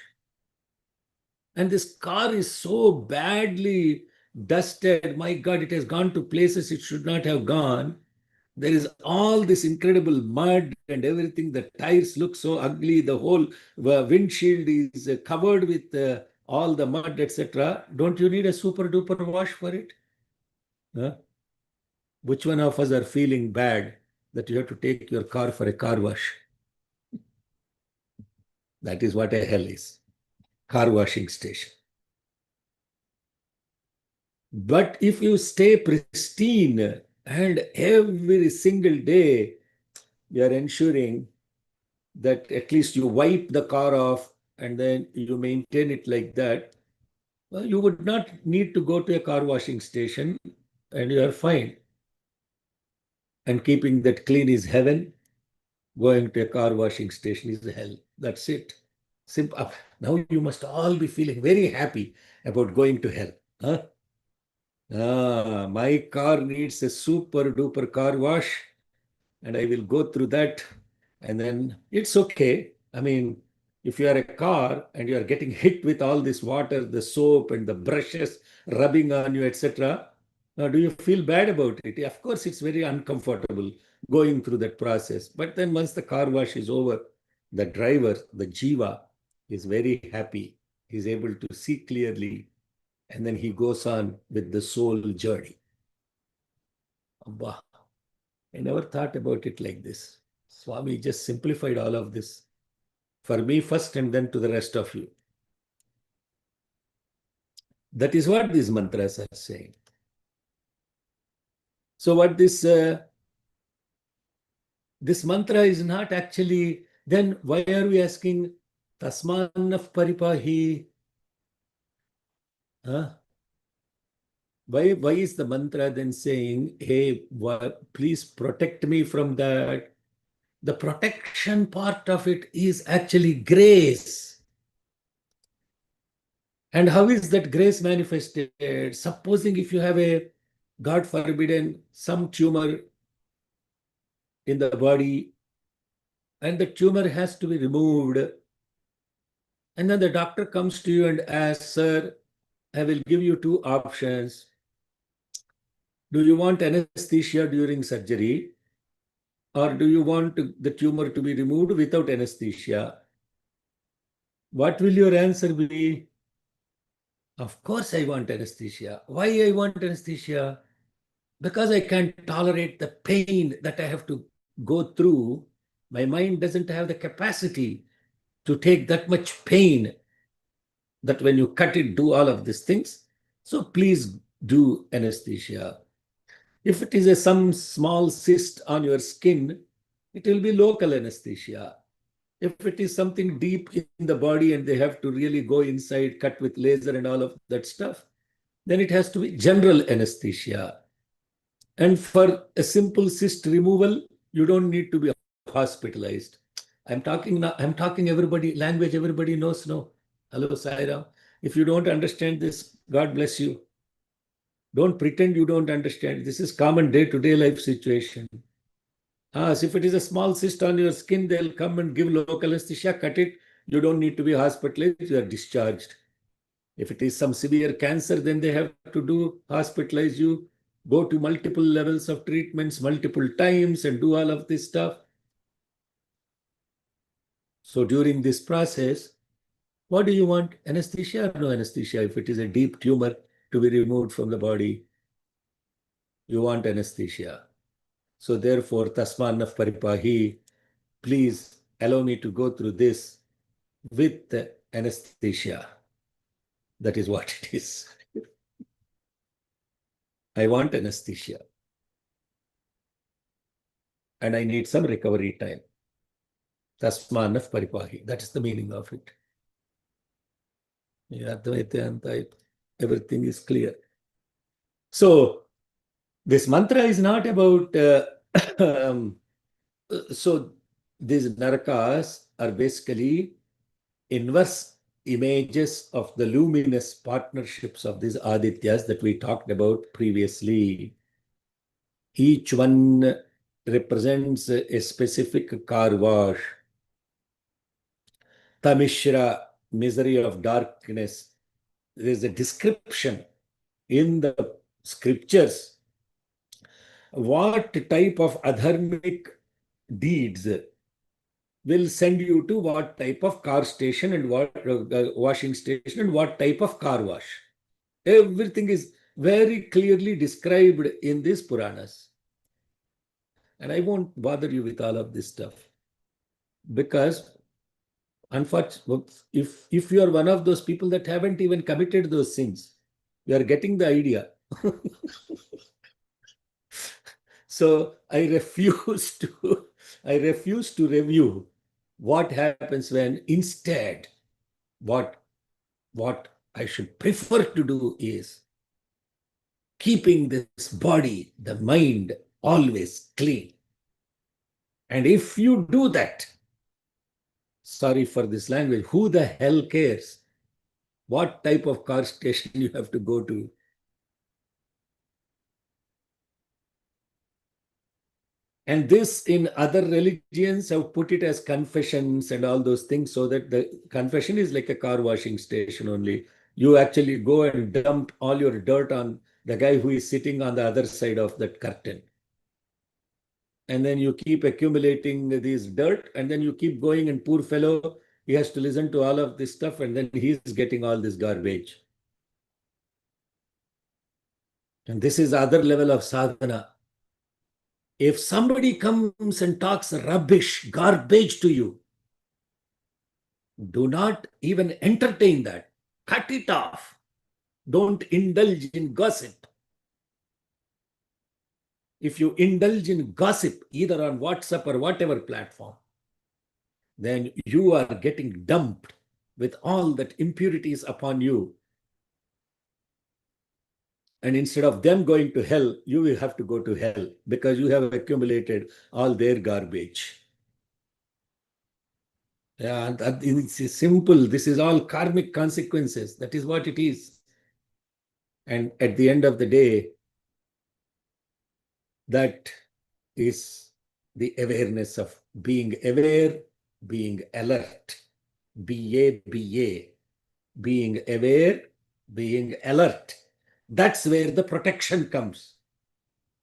And this car is so badly dusted. My God, it has gone to places it should not have gone. There is all this incredible mud and everything. The tires look so ugly. The whole windshield is covered with all the mud, etc. Don't you need a super duper wash for it? Huh? Which one of us are feeling bad that you have to take your car for a car wash? That is what a hell is. Car washing station. But if you stay pristine and every single day you are ensuring that at least you wipe the car off and then you maintain it like that, well, you would not need to go to a car washing station and you are fine. And keeping that clean is heaven. Going to a car washing station is hell. That's it. Simple. Now you must all be feeling very happy about going to hell. Huh? My car needs a super duper car wash, and I will go through that. And then it's okay. I mean, if you are a car and you are getting hit with all this water, the soap and the brushes rubbing on you, etc., do you feel bad about it? Of course, it's very uncomfortable going through that process. But then once the car wash is over, the driver, the jiva, is very happy. He's able to see clearly, and then he goes on with the soul journey. Abba, I never thought about it like this. Swami just simplified all of this for me first and then to the rest of you. That is what these mantras are saying. So what this mantra is not actually, then why are we asking Tasmanaf Paripahi? Huh? Why is the mantra then saying, hey, please protect me from that? The protection part of it is actually grace. And how is that grace manifested? Supposing if you have a, God forbidden, some tumor in the body and the tumor has to be removed. And then the doctor comes to you and asks, sir, I will give you two options. Do you want anesthesia during surgery? Or do you want the tumor to be removed without anesthesia? What will your answer be? Of course, I want anesthesia. Why I want anesthesia? Because I can't tolerate the pain that I have to go through. My mind doesn't have the capacity to take that much pain that when you cut it, do all of these things. So please do anesthesia. If it is some small cyst on your skin, it will be local anesthesia. If it is something deep in the body and they have to really go inside, cut with laser and all of that stuff, then it has to be general anesthesia. And for a simple cyst removal, you don't need to be hospitalized. I'm talking everybody, language everybody knows, no? Hello, Sairam. If you don't understand this, God bless you. Don't pretend you don't understand. This is common day-to-day life situation. So if it is a small cyst on your skin, they'll come and give local anesthesia, cut it. You don't need to be hospitalized, you are discharged. If it is some severe cancer, then they have to hospitalize you, go to multiple levels of treatments multiple times and do all of this stuff. So during this process, what do you want? Anesthesia or no anesthesia? If it is a deep tumor to be removed from the body, you want anesthesia. So therefore, Tasmanaf Paripahi, please allow me to go through this with anesthesia. That is what it is. I want anesthesia. And I need some recovery time. Tasmanaf paripahi. That is the meaning of it. Everything is clear. So this mantra is not about so these narakas are basically inverse images of the luminous partnerships of these adityas that we talked about previously. Each one represents a specific car wash. Tamishra, misery of darkness. There is a description in the scriptures what type of adharmic deeds will send you to what type of car station and what washing station and what type of car wash. Everything is very clearly described in these Puranas. And I won't bother you with all of this stuff because unfortunately, if you are one of those people that haven't even committed those sins, you are getting the idea. So I refuse to review what happens when instead what I should prefer to do is keeping this body, the mind always clean. And if you do that, sorry for this language, who the hell cares what type of car station you have to go to? And this in other religions have put it as confessions and all those things, so that the confession is like a car washing station only. You actually go and dump all your dirt on the guy who is sitting on the other side of that curtain. And then you keep accumulating these dirt, and then you keep going, and poor fellow, he has to listen to all of this stuff, and then he's getting all this garbage. And this is other level of sadhana. If somebody comes and talks rubbish, garbage to you, do not even entertain that. Cut it off. Don't indulge in gossip. If you indulge in gossip, either on WhatsApp or whatever platform, then you are getting dumped with all that impurities upon you. And instead of them going to hell, you will have to go to hell because you have accumulated all their garbage. Yeah, and it's simple. This is all karmic consequences. That is what it is. And at the end of the day, that is the awareness of being aware, being alert. BA, being aware, being alert. That's where the protection comes.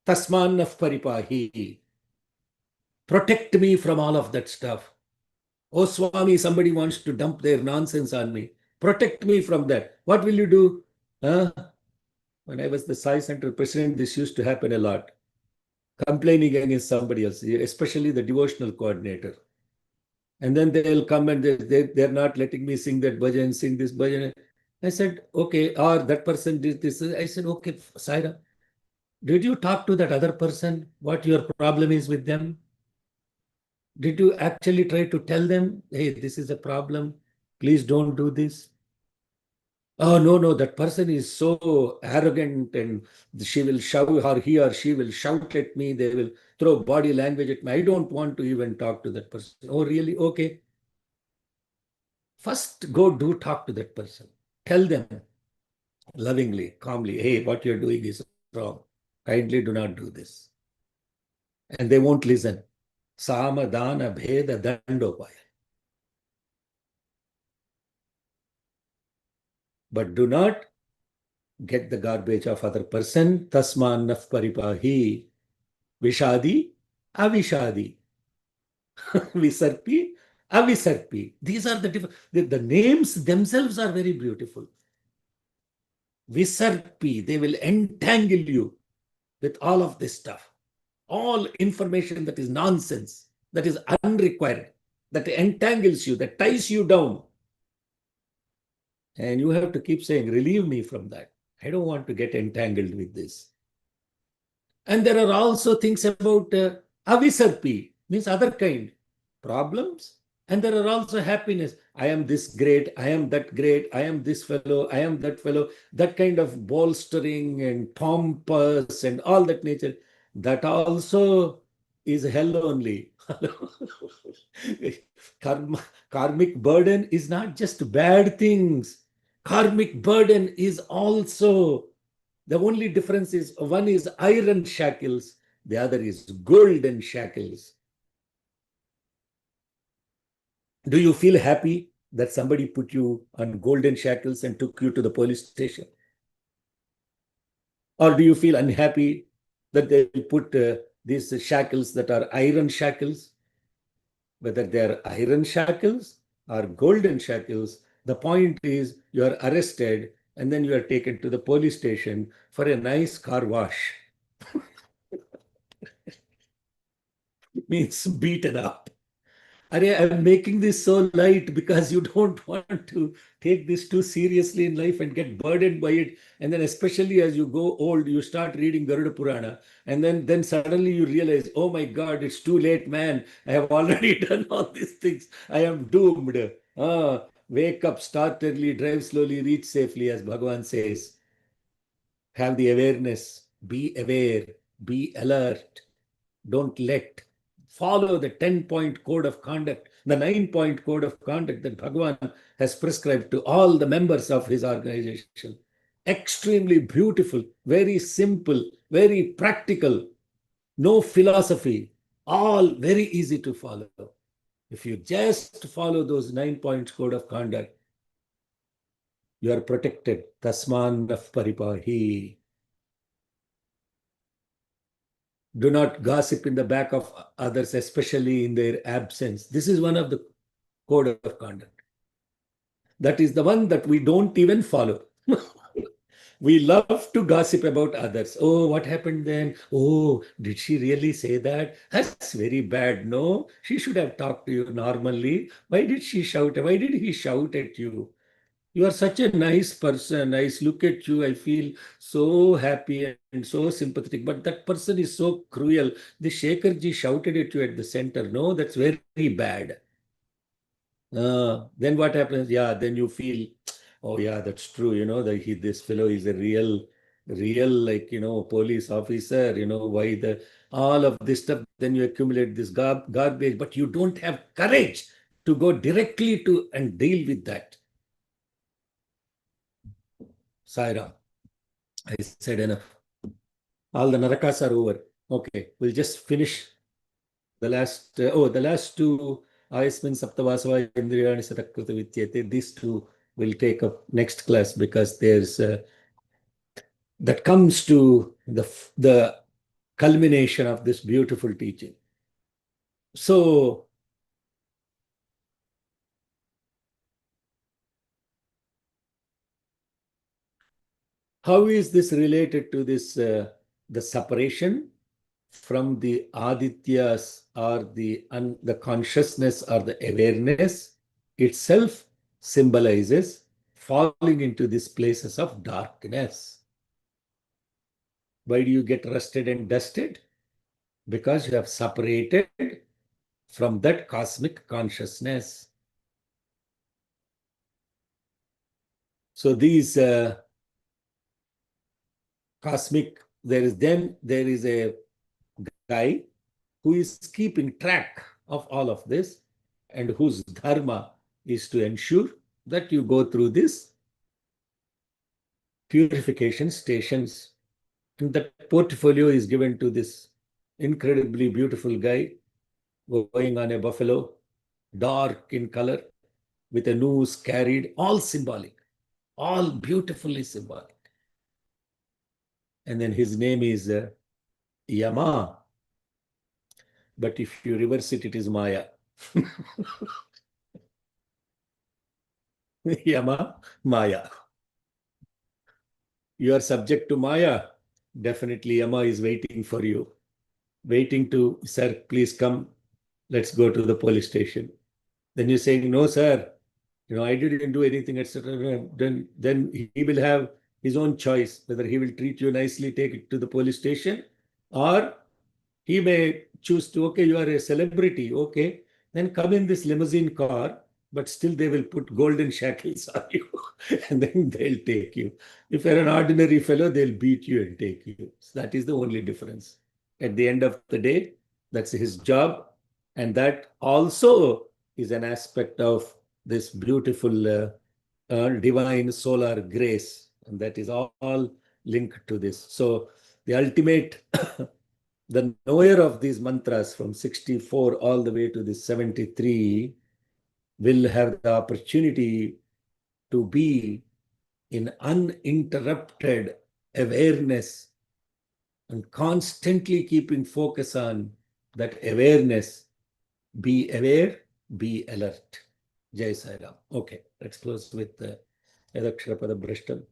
Tasmanaf paripahi. Protect me from all of that stuff. Oh, Swami, somebody wants to dump their nonsense on me. Protect me from that. What will you do? When I was the Sai Center president, this used to happen a lot. Complaining against somebody else, especially the devotional coordinator. And then they'll come and they're not letting me sing that bhajan, sing this bhajan. I said, okay, or that person did this. I said, okay, Saira, did you talk to that other person what your problem is with them? Did you actually try to tell them, hey, this is a problem, please don't do this? Oh, no, that person is so arrogant and she will shout, or he or she will shout at me. They will throw body language at me. I don't want to even talk to that person. Oh, really? Okay. First, go do talk to that person. Tell them lovingly, calmly, hey, what you're doing is wrong. Kindly do not do this. And they won't listen. Samadana bheda dandopaya. But do not get the garbage of other person. Tasman naf paripahi. Vishadi, avishadi. Visarpi, avisarpi. These are the different. The names themselves are very beautiful. Visarpi, they will entangle you with all of this stuff. All information that is nonsense, that is unrequired, that entangles you, that ties you down. And you have to keep saying, relieve me from that. I don't want to get entangled with this. And there are also things about avisarpi, means other kind problems. And there are also happiness. I am this great, I am that great, I am this fellow, I am that fellow. That kind of bolstering and pompous and all that nature. That also is hell only. Karma, karmic burden is not just bad things. Karmic burden is also, the only difference is one is iron shackles, the other is golden shackles. Do you feel happy that somebody put you on golden shackles and took you to the police station? Or do you feel unhappy that they put these shackles that are iron shackles? Whether they are iron shackles or golden shackles, the point is you are arrested and then you are taken to the police station for a nice car wash. Means beaten up. I'm making this so light because you don't want to take this too seriously in life and get burdened by it. And then, especially as you go old, you start reading Garuda Purana, and then suddenly you realize, oh my God, it's too late, man. I have already done all these things. I am doomed. Wake up, start early, drive slowly, reach safely, as Bhagavan says. Have the awareness, be aware, be alert. Don't let, follow the 10-point code of conduct, the 9-point code of conduct that Bhagavan has prescribed to all the members of his organization. Extremely beautiful, very simple, very practical, no philosophy, all very easy to follow. If you just follow those 9 points code of conduct, you are protected. Tasman paripahi. Do not gossip in the back of others, especially in their absence. This is one of the code of conduct. That is the one that we don't even follow. We love to gossip about others. Oh, what happened then? Oh, did she really say that? That's very bad. No, she should have talked to you normally. Why did she shout? Why did he shout at you? You are such a nice person. I look at you, I feel so happy and so sympathetic. But that person is so cruel. The Shekharji shouted at you at the center. No, that's very bad. Then what happens? Yeah, then you feel, oh yeah, that's true. This fellow is a real, like, police officer. Why all of this stuff. Then you accumulate this garbage, but you don't have courage to go directly to and deal with that. Saira, I said enough. All the narakas are over. Okay, we'll just finish the last two Ayasmin Saptavasava Indriyani Satakruta Vityate. These two will take up next class because there's that comes to the culmination of this beautiful teaching. So how is this related to this the separation from the adityas, or the consciousness or the awareness itself symbolizes falling into these places of darkness. Why do you get rusted and dusted? Because you have separated from that cosmic consciousness. So these cosmic, there is a guy who is keeping track of all of this, and whose dharma is to ensure that you go through this purification stations. And that portfolio is given to this incredibly beautiful guy going on a buffalo, dark in color, with a noose carried, all symbolic, all beautifully symbolic. And then his name is Yama. But if you reverse it, it is Maya. Yama, Maya. You are subject to Maya. Definitely Yama is waiting for you. Waiting to, sir, please come. Let's go to the police station. Then you're saying, no, sir, I didn't do anything, etc. Then he will have his own choice whether he will treat you nicely, take it to the police station, Or he may choose to, okay, you are a celebrity, okay, then come in this limousine car, but still they will put golden shackles on you and then they'll take you. If you're an ordinary fellow, they'll beat you and take you. So that is the only difference. At the end of the day, that's his job. And that also is an aspect of this beautiful divine solar grace. And that is all linked to this. So the ultimate the knower of these mantras from 64 all the way to the 73 will have the opportunity to be in uninterrupted awareness and constantly keeping focus on that awareness. Be aware, be alert. Jai Sai Ram. Okay, let's close with the Yadaksharapada Brashtam.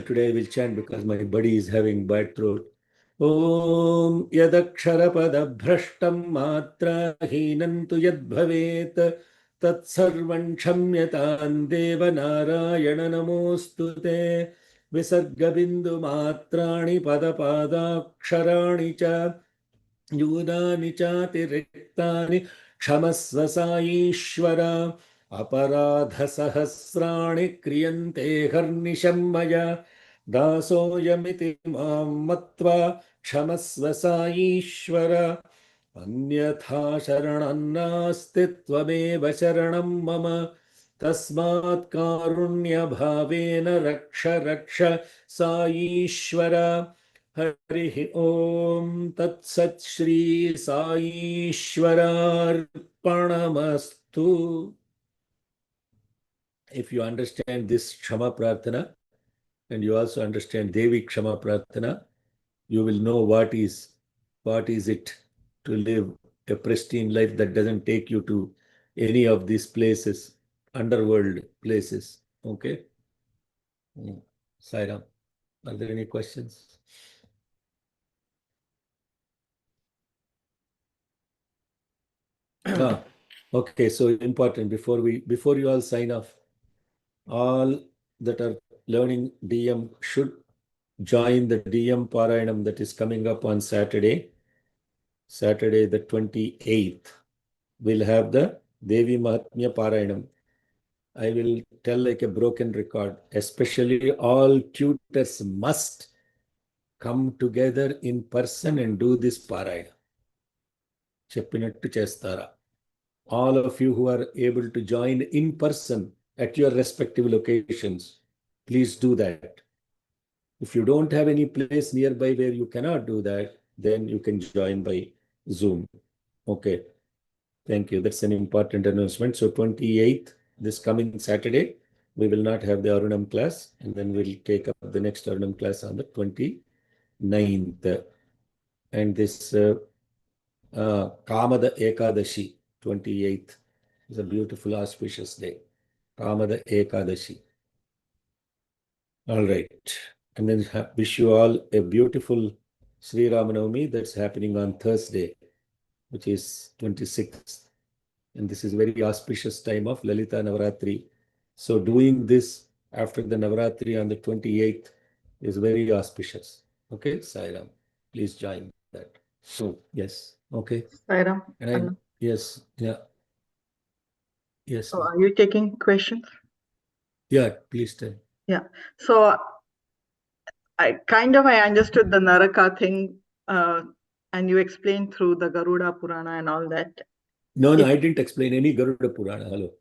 Today I will chant because my buddy is having bad throat. Om Yadaksharapada-bhrashtam Matraहीnan tu yadbhavet Tat sarvan kshamyatam Deva Narayana Namostute Visarga bindu matrani pada-pada-ksharani cha न्यूनानि चातिरिक्तानि क्षमस्व साईश्वरा अपराधसहस्राणि क्रियन्ते हर्निशं मया दासोऽयमिति मां मत्वा क्षमस्व साईश्वर अन्यथा शरणं नास्ति त्वमेव शरणं मम तस्मात् कारुण्यभावेन रक्ष रक्ष साईश्वर हरिः ॐ तत्सत् Shri साईश्वरार्पणमस्तु. If you understand this Kshama Prarthana and you also understand Devi Kshama Prarthana, you will know what is it to live a pristine life that doesn't take you to any of these places, underworld places. Okay? Sai Ram, are there any questions? Okay, so important before you all sign off, all that are learning DM should join the DM Parayanam that is coming up on Saturday the 28th. We'll have the Devi Mahatmya Parayanam. I will tell like a broken record, especially all tutors must come together in person and do this Parayanam. Cheppinattu chestara. All of you who are able to join in person at your respective locations, please do that. If you don't have any place nearby where you cannot do that, then you can join by Zoom. Okay. Thank you. That's an important announcement. So 28th, this coming Saturday, we will not have the Arunam class, and then we'll take up the next Arunam class on the 29th. And this Kamada Ekadashi, 28th, is a beautiful auspicious day. Kamada Ekadashi. All right. And then wish you all a beautiful Sri Ramanavami that's happening on Thursday, which is 26th. And this is very auspicious time of Lalita Navaratri. So doing this after the Navaratri on the 28th is very auspicious. Okay, Sai Ram, please join that. So, yes, okay. Sai Ram. And yes, yeah. Yes. So are you taking questions? Yeah, please tell. Yeah. So I understood the Naraka thing, and you explained through the Garuda Purana and all that. No, I didn't explain any Garuda Purana. Hello.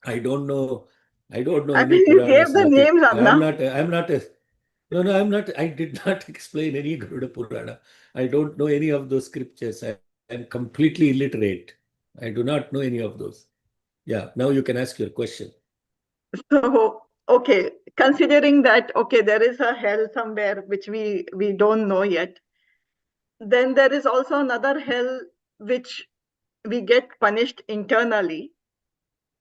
I don't know I any mean, you gave Puranas. the Nothing. names, I'm not. I did not explain any Garuda Purana. I don't know any of those scriptures. I'm completely illiterate. I do not know any of those. Yeah, now you can ask your question. So, okay, considering that, okay, there is a hell somewhere which we don't know yet, then there is also another hell which we get punished internally.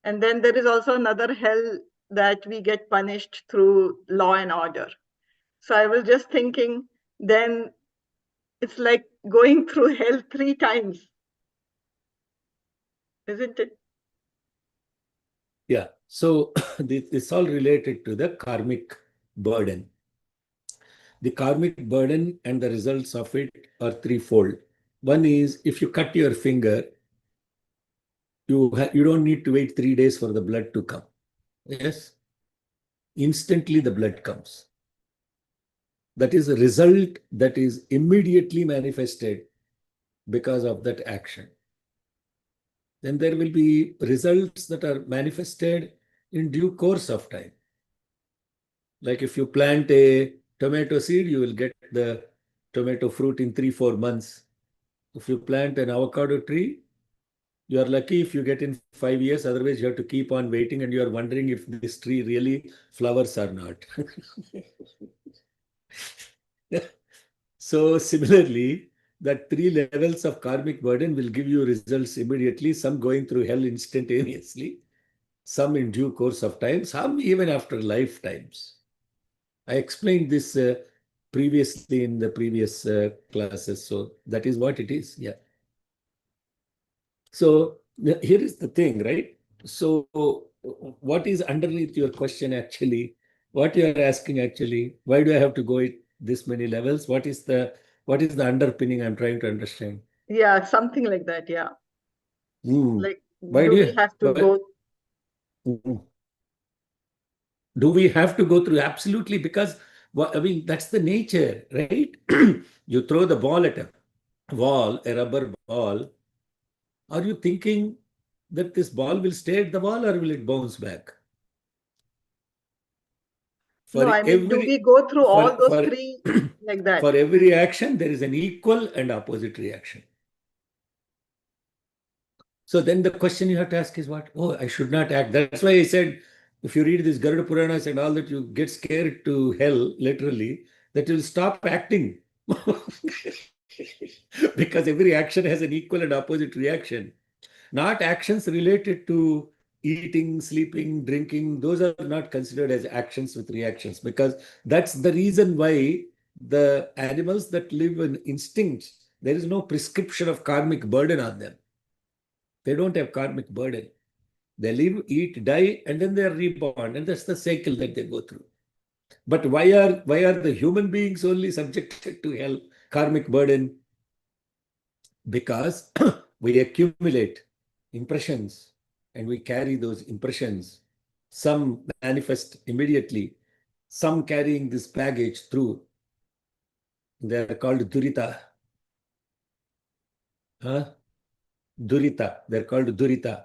And then there is also another hell that we get punished through law and order. So I was just thinking, then it's like going through hell 3 times, isn't it? Yeah, so this all related to the karmic burden. the karmic burden and the results of it are threefold. One is if you cut your finger, you don't need to wait 3 days for the blood to come. Yes, instantly the blood comes. That is a result that is immediately manifested because of that action. Then there will be results that are manifested in due course of time. Like if you plant a tomato seed, you will get the tomato fruit in 3-4 months. If you plant an avocado tree, you are lucky if you get in 5 years. Otherwise, you have to keep on waiting and you are wondering if this tree really flowers or not. So similarly, that 3 levels of karmic burden will give you results immediately, some going through hell instantaneously, some in due course of time, some even after lifetimes. I explained this previously in the previous classes. So that is what it is. Yeah. So here is the thing, right? So what is underneath your question actually? What you are asking actually? Why do I have to go it this many levels? What is the underpinning I'm trying to understand? Yeah, something like that. Yeah. Hmm. Like, Why do do we you? have to Why, go? do we have to go through? Absolutely, because I mean that's the nature, right? You throw the ball at a wall, a rubber ball. Are you thinking that this ball will stay at the wall or will it bounce back? For No, I mean, do we every go through for all those for three like that? for every action, there is an equal and opposite reaction. So then the question you have to ask is what? Oh, I should not act. That's why I said, if you read these Garuda Puranas and all that, you get scared to hell, literally, that you'll stop acting. Because every action has an equal and opposite reaction. Not actions related to eating, sleeping, drinking. Those are not considered as actions with reactions, because that's the reason why the animals that live in instincts, there is no prescription of karmic burden on them. They don't have karmic burden. They live, eat, die, and then they are reborn. And that's the cycle that they go through. But why are the human beings only subjected to hell, karmic burden? Because we accumulate impressions and we carry those impressions. Some manifest immediately, some carrying this baggage through. They are called durita. Huh? Durita. They're called durita.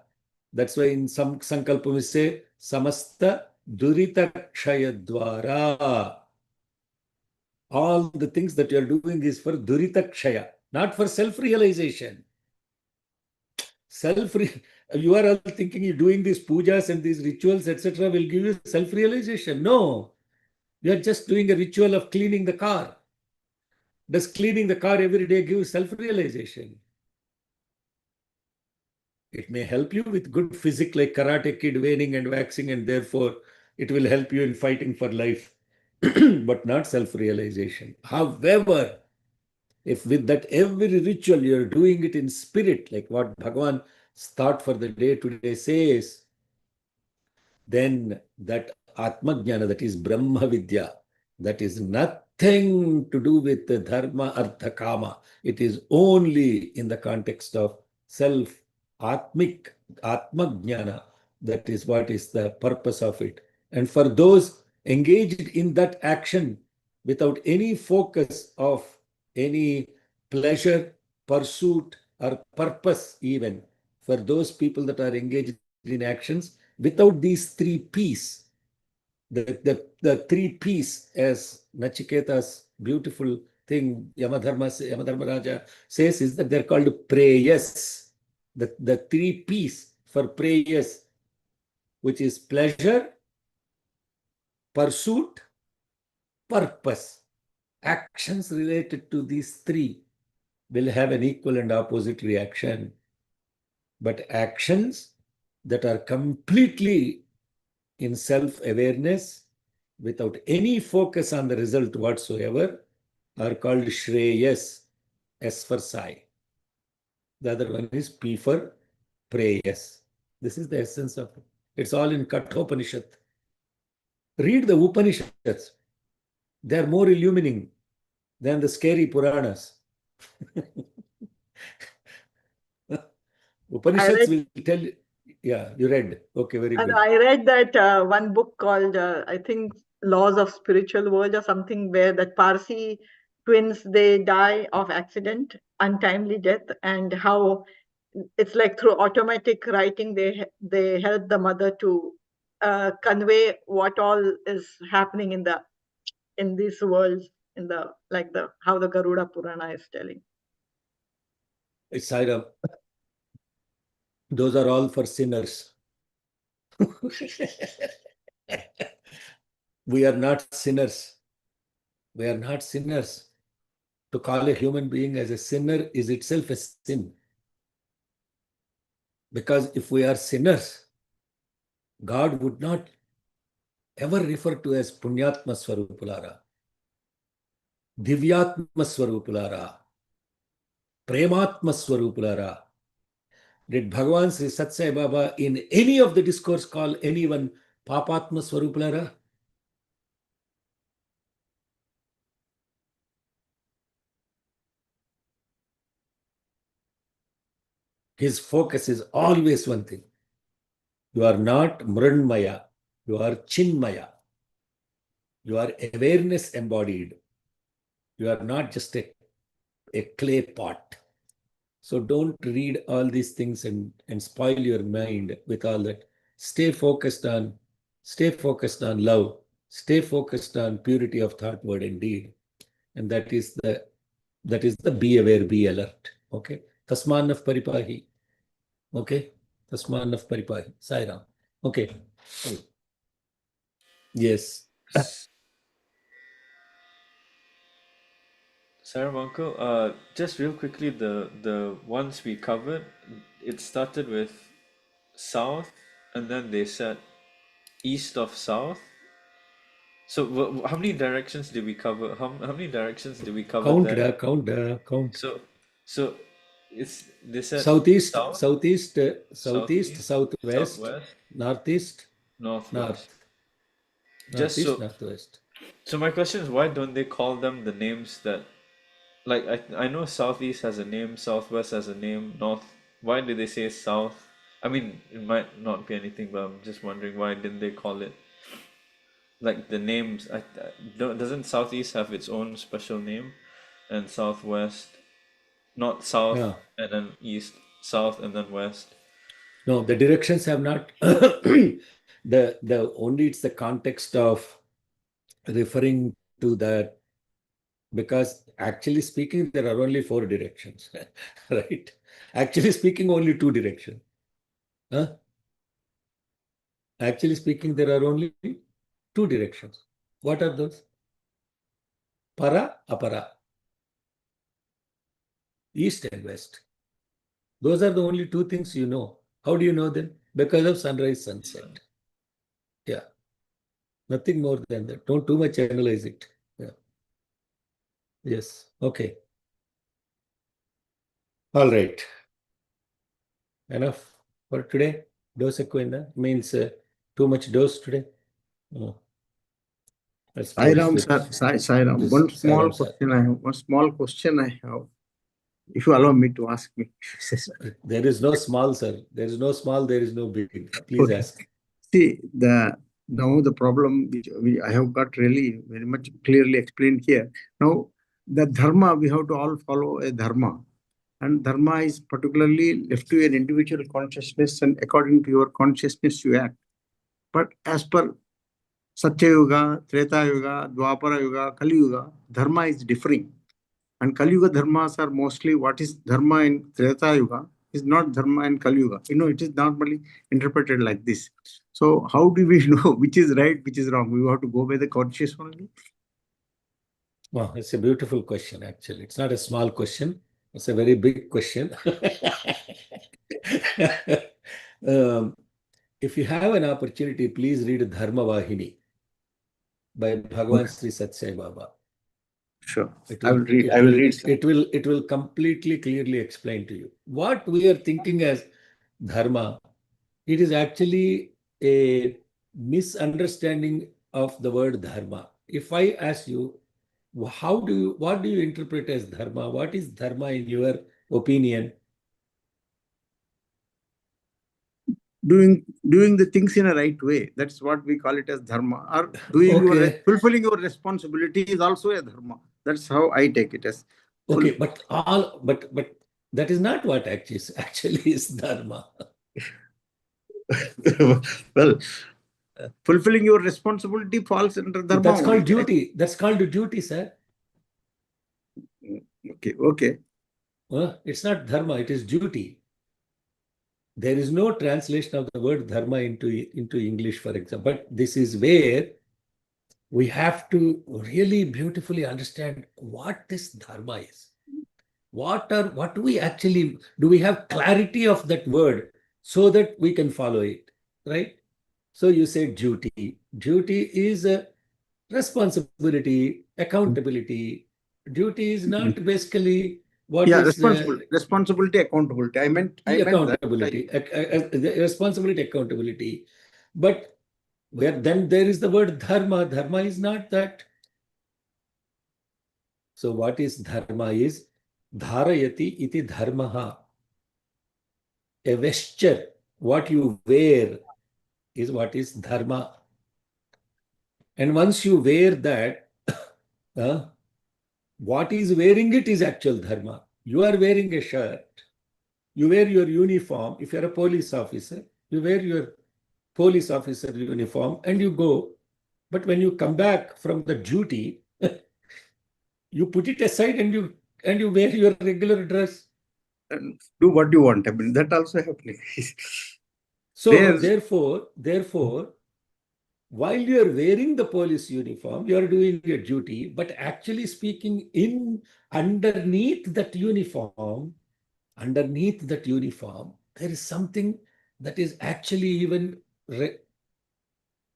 That's why in some sankalpa we say samasta durita kshaya dwara. All the things that you are doing is for durita kshaya, not for self-realization. You are all thinking you're doing these pujas and these rituals, etc., will give you self-realization. No, you are just doing a ritual of cleaning the car. Does cleaning the car every day give self-realization? It may help you with good physique like Karate Kid waning and waxing, and therefore it will help you in fighting for life, but not self-realization. However, if with that every ritual you're doing it in spirit, like what Bhagavan's thought for the day today says, then that Atma Jnana, that is Brahma Vidya, that is nothing to do with the Dharma, Artha, Kama. It is only in the context of self, Atmic, Atma Jnana. That is what is the purpose of it. And for those engaged in that action without any focus of any pleasure, pursuit, or purpose, even for those people that are engaged in actions, without these 3 P's, the 3 P's, as Nachiketa's beautiful thing, Yamadharma Raja says, is that they're called prayas. The 3 P's for prayas, which is pleasure, pursuit, purpose. Actions related to these 3 will have an equal and opposite reaction. But actions that are completely in self-awareness, without any focus on the result whatsoever, are called Shreyas, S for Sai. The other one is P for Preyas. This is the essence of it. It's all in Kathopanishad. Read the Upanishads. They are more illumining than the scary Puranas. Upanishads will tell you. Yeah, you read. Okay, very And good. I read that one book called, I think, Laws of Spiritual World or something, where that Parsi twins, they die of accident, untimely death, and how it's like through automatic writing, they help the mother to convey what all is happening in these worlds, in the how the Garuda Purana is telling. It's Sairam. Those are all for sinners. We are not sinners. We are not sinners. To call a human being as a sinner is itself a sin. Because if we are sinners, God would not ever refer to as Punyatma Swarupulara, Divyatma Swarupulara, Prematma Swarupulara. Did Bhagavan Sri Sat Sai Baba in any of the discourse call anyone Papatma Swarupulara? His focus is always one thing. You are not Mranmaya, you are Chinmaya. You are awareness embodied. You are not just a clay pot. So don't read all these things and spoil your mind with all that. Stay focused on love. Stay focused on purity of thought, word, and deed. And that is the be aware, be alert. Okay. Tasmanaf paripahi. Okay. Tasmanaf paripahi. Sairam. Okay. Yes. Sarah Uncle, just real quickly, the ones we covered, it started with south, and then they said east of south. So how many directions did we cover? How many directions did we cover there? Count. So it's they said Southeast, south, southeast, southeast, southwest, southwest, northeast, northwest. Just northeast, so northwest. so my question is, why don't they call them the names that, like, I know southeast has a name, southwest has a name, north. Why did they say south? I mean, it might not be anything, but I'm just wondering, why didn't they call it like the names? Doesn't southeast have its own special name, and southwest, not south Yeah. and then east, south and then west. No, the directions have not. the only it's the context of referring to that, because actually speaking, there are only 4 directions, right? Actually speaking, only 2 directions. Huh? Actually speaking, there are only 2 directions. What are those? Para, apara. East and west. Those are the only 2 things you know. How do you know them? Because of sunrise, sunset. Yeah. Nothing more than that. Don't too much analyze it. Yeah. Yes. Okay. All right. Enough for today. Dose equina means too much dose today. Oh. Let's close Sairam, with sir. Sairam. this. One small Sairam, sir. question I have. One small question I have. If you allow me to ask me. There is no small, sir. There is no small, there is no big. Please Okay. ask. See, now the problem which I have got really very much clearly explained here. Now, the dharma, we have to all follow a dharma. And dharma is particularly left to an individual consciousness, and according to your consciousness, you act. But as per Satya Yuga, Treta Yuga, Dwapara Yuga, Kali Yuga, dharma is differing. And Kali Yuga dharmas are mostly what is dharma in Treta Yuga is not dharma in Kali Yuga. It is normally interpreted like this. So how do we know which is right, which is wrong? We have to go by the conscious only. Well, it's a beautiful question, actually. It's not a small question. It's a very big question. If you have an opportunity, please read Dharma Vahini by Bhagavan Sri Sat Sai Baba. Sure. I will read. It will completely clearly explain to you what we are thinking as dharma. It is actually a misunderstanding of the word dharma. if I ask you, what do you interpret as dharma? What is dharma in your opinion? Doing the things in a right way. That's what we call it as dharma. Or doing Okay. fulfilling your responsibility is also a dharma. That's how I take it as. Okay, but that is not what actually is dharma. Well, fulfilling your responsibility falls under dharma. That's called only. duty. That's called duty, sir. Okay. It's not dharma, it is duty. There is no translation of the word dharma into English, for example. But this is where we have to really beautifully understand what this dharma is. What do we actually do? We have clarity of that word so that we can follow it, right? So you say duty. Duty is a responsibility, accountability. Duty is not basically what is responsibility, accountability. I meant accountability, responsibility, accountability. But then there is the word dharma. Dharma is not that. So what is dharma is dharayati iti dharmaha. A vesture, what you wear, is what is dharma. And once you wear that, what is wearing it is actual dharma. You are wearing a shirt. You wear your uniform. If you're a police officer, you wear your police officer uniform and you go. But when you come back from the duty, you put it aside and you wear your regular dress. And do what you want. I mean, that also happening. So therefore, while you are wearing the police uniform, you are doing your duty, but actually speaking, underneath that uniform, there is something that is actually even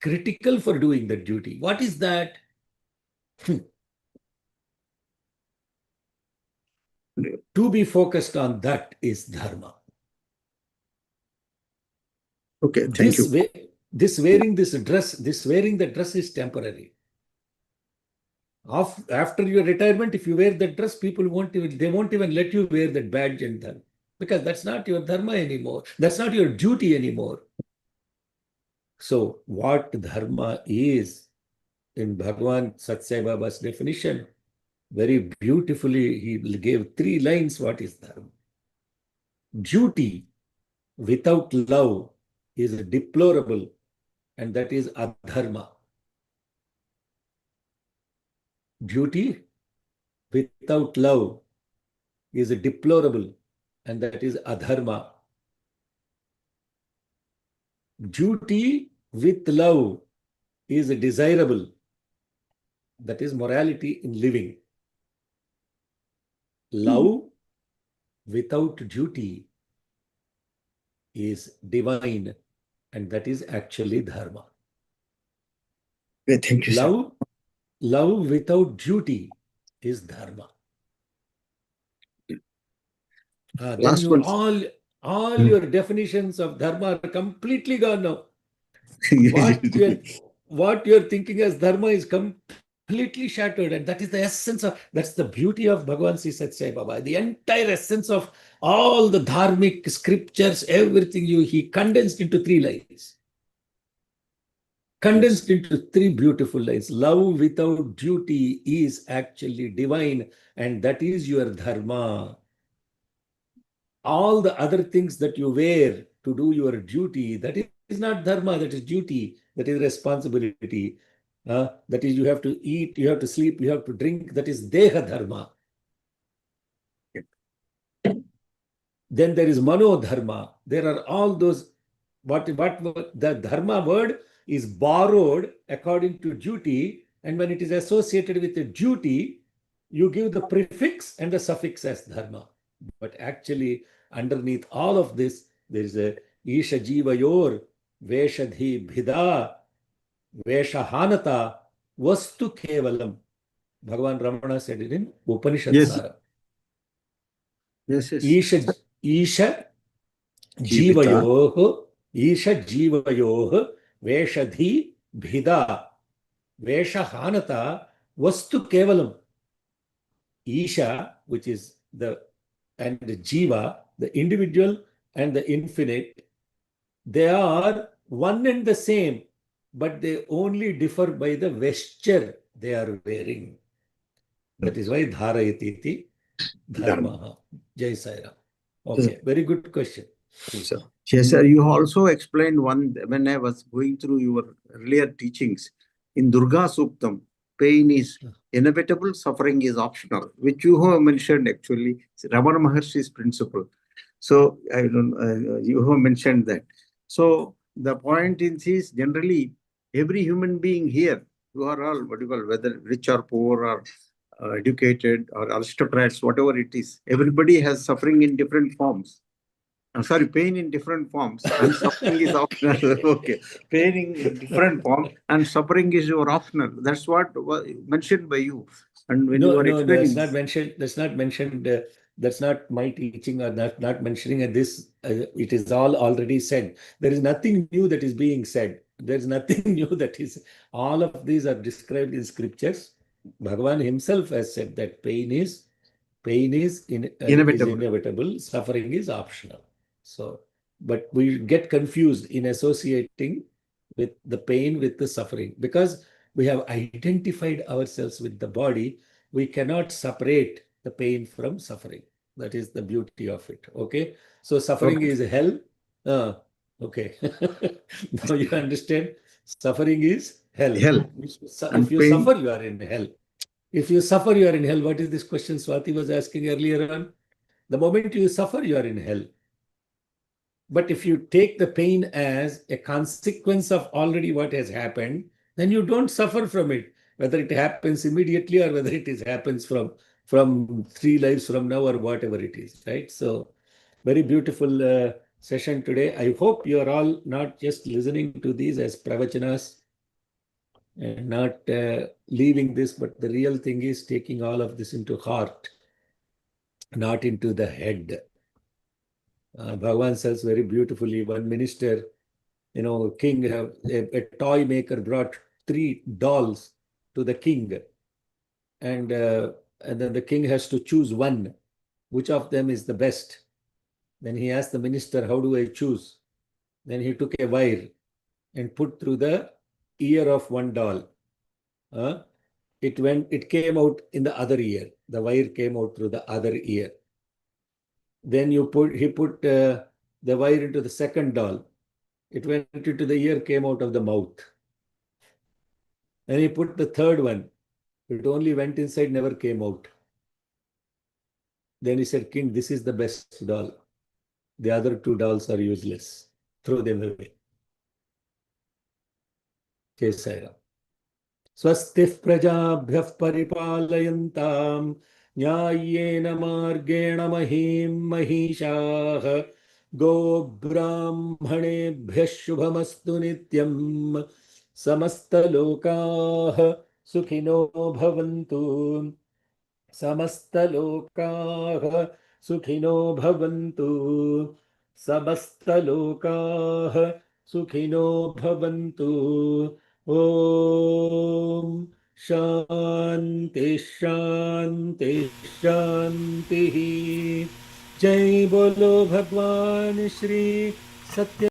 critical for doing that duty. What is that? To be focused on that is dharma. Okay, thank you. Wearing the dress is temporary. After your retirement, if you wear that dress, people won't even let you wear that badge and then, because that's not your dharma anymore. That's not your duty anymore. So what dharma is, in Bhagavan Satsai Baba's definition, very beautifully he gave 3 lines. What is dharma? Duty without love is deplorable, and that is adharma. Duty without love is deplorable, and that is adharma. Duty with love is desirable, that is morality in living. Love without duty is divine, and that is actually dharma. Thank you, sir. Love without duty is dharma. Then all your definitions of dharma are completely gone now. What you're thinking as dharma is completely shattered, and that is the essence that's the beauty of Bhagavan Sri Satsai Baba. The entire essence of all the dharmic scriptures, everything he condensed into 3 lines. Condensed into 3 beautiful lines. Love without duty is actually divine, and that is your dharma. All the other things that you wear to do your duty, that is not dharma, that is duty, that is responsibility. That is, you have to eat, you have to sleep, you have to drink, that is deha dharma. Then there is mano dharma. There are all those, what the dharma word is borrowed according to duty, and when it is associated with the duty, you give the prefix and the suffix as dharma. But actually, underneath all of this, there is a Isha Jivayor, Veshadhi Bhida, Veshahanata, Vastu Kevalam. Bhagavan Ramana said it in Upanishad Sara. Yes. Isha Jivayoh, Veshadhi Bhida. Veshahanata Vastu Kevalam. Isha, which is and the Jiva, the individual and the infinite, they are one and the same, but they only differ by the vesture they are wearing. That is why Dharayati iti Dharma. Jai Sai Ram. Okay, very good question. Sir. Yes, sir. You also explained one when I was going through your earlier teachings in Durga Suktam. Pain is inevitable, suffering is optional, which you have mentioned actually. Ramana Maharshi's principle. So I don't. You have mentioned that. So the point is generally every human being here, you are all what you call whether rich or poor or educated or aristocrats, whatever it is. Everybody has suffering in different forms. I'm sorry, pain in different forms and suffering is optional. Okay, pain in different forms and suffering is your optional. That's what was mentioned by you. And when you are No, explaining, that's not mentioned. That's not mentioned. That's not my teaching or not mentioning at this. It is all already said. There is nothing new that is being said. There is nothing new that is. All of these are described in scriptures. Bhagavan himself has said that pain is inevitable. inevitable. Suffering is optional. So, but we get confused in associating with the pain with the suffering because we have identified ourselves with the body. We cannot separate the pain from suffering. That is the beauty of it. Okay. So suffering Okay. is hell. Okay. Now you understand. Suffering is hell. Hell. If you pain. suffer, you are in hell. If you suffer, you are in hell. What is this question Swati was asking earlier on? The moment you suffer, you are in hell. But if you take the pain as a consequence of already what has happened, then you don't suffer from it, whether it happens immediately or whether it happens from 3 lives from now or whatever it is, right? So very beautiful session today. I hope you are all not just listening to these as pravachanas and not leaving this, but the real thing is taking all of this into heart, not into the head. Bhagavan says very beautifully, one minister, king, a toy maker brought 3 dolls to the king. And then the king has to choose one. Which of them is the best? Then he asked the minister, how do I choose? Then he took a wire and put through the ear of one doll. It came out in the other ear. The wire came out through the other ear. Then he put the wire into the second doll. It went into the ear, came out of the mouth. Then he put the third one. It only went inside, never came out. Then he said, King, this is the best doll. The other 2 dolls are useless. Throw them away. Jai Sai Ram. Swastif prajabhyah paripalayantam nyayena margena mahim mahishah go brahmanebhyah shubhamastu nityam samastalokaah sukhino bhavantu samastalokaah sukhino bhavantu samastalokaah sukhino bhavantu. Om Shanti Shanti Shanti. Jai Bolo Bhagwan Shri Satya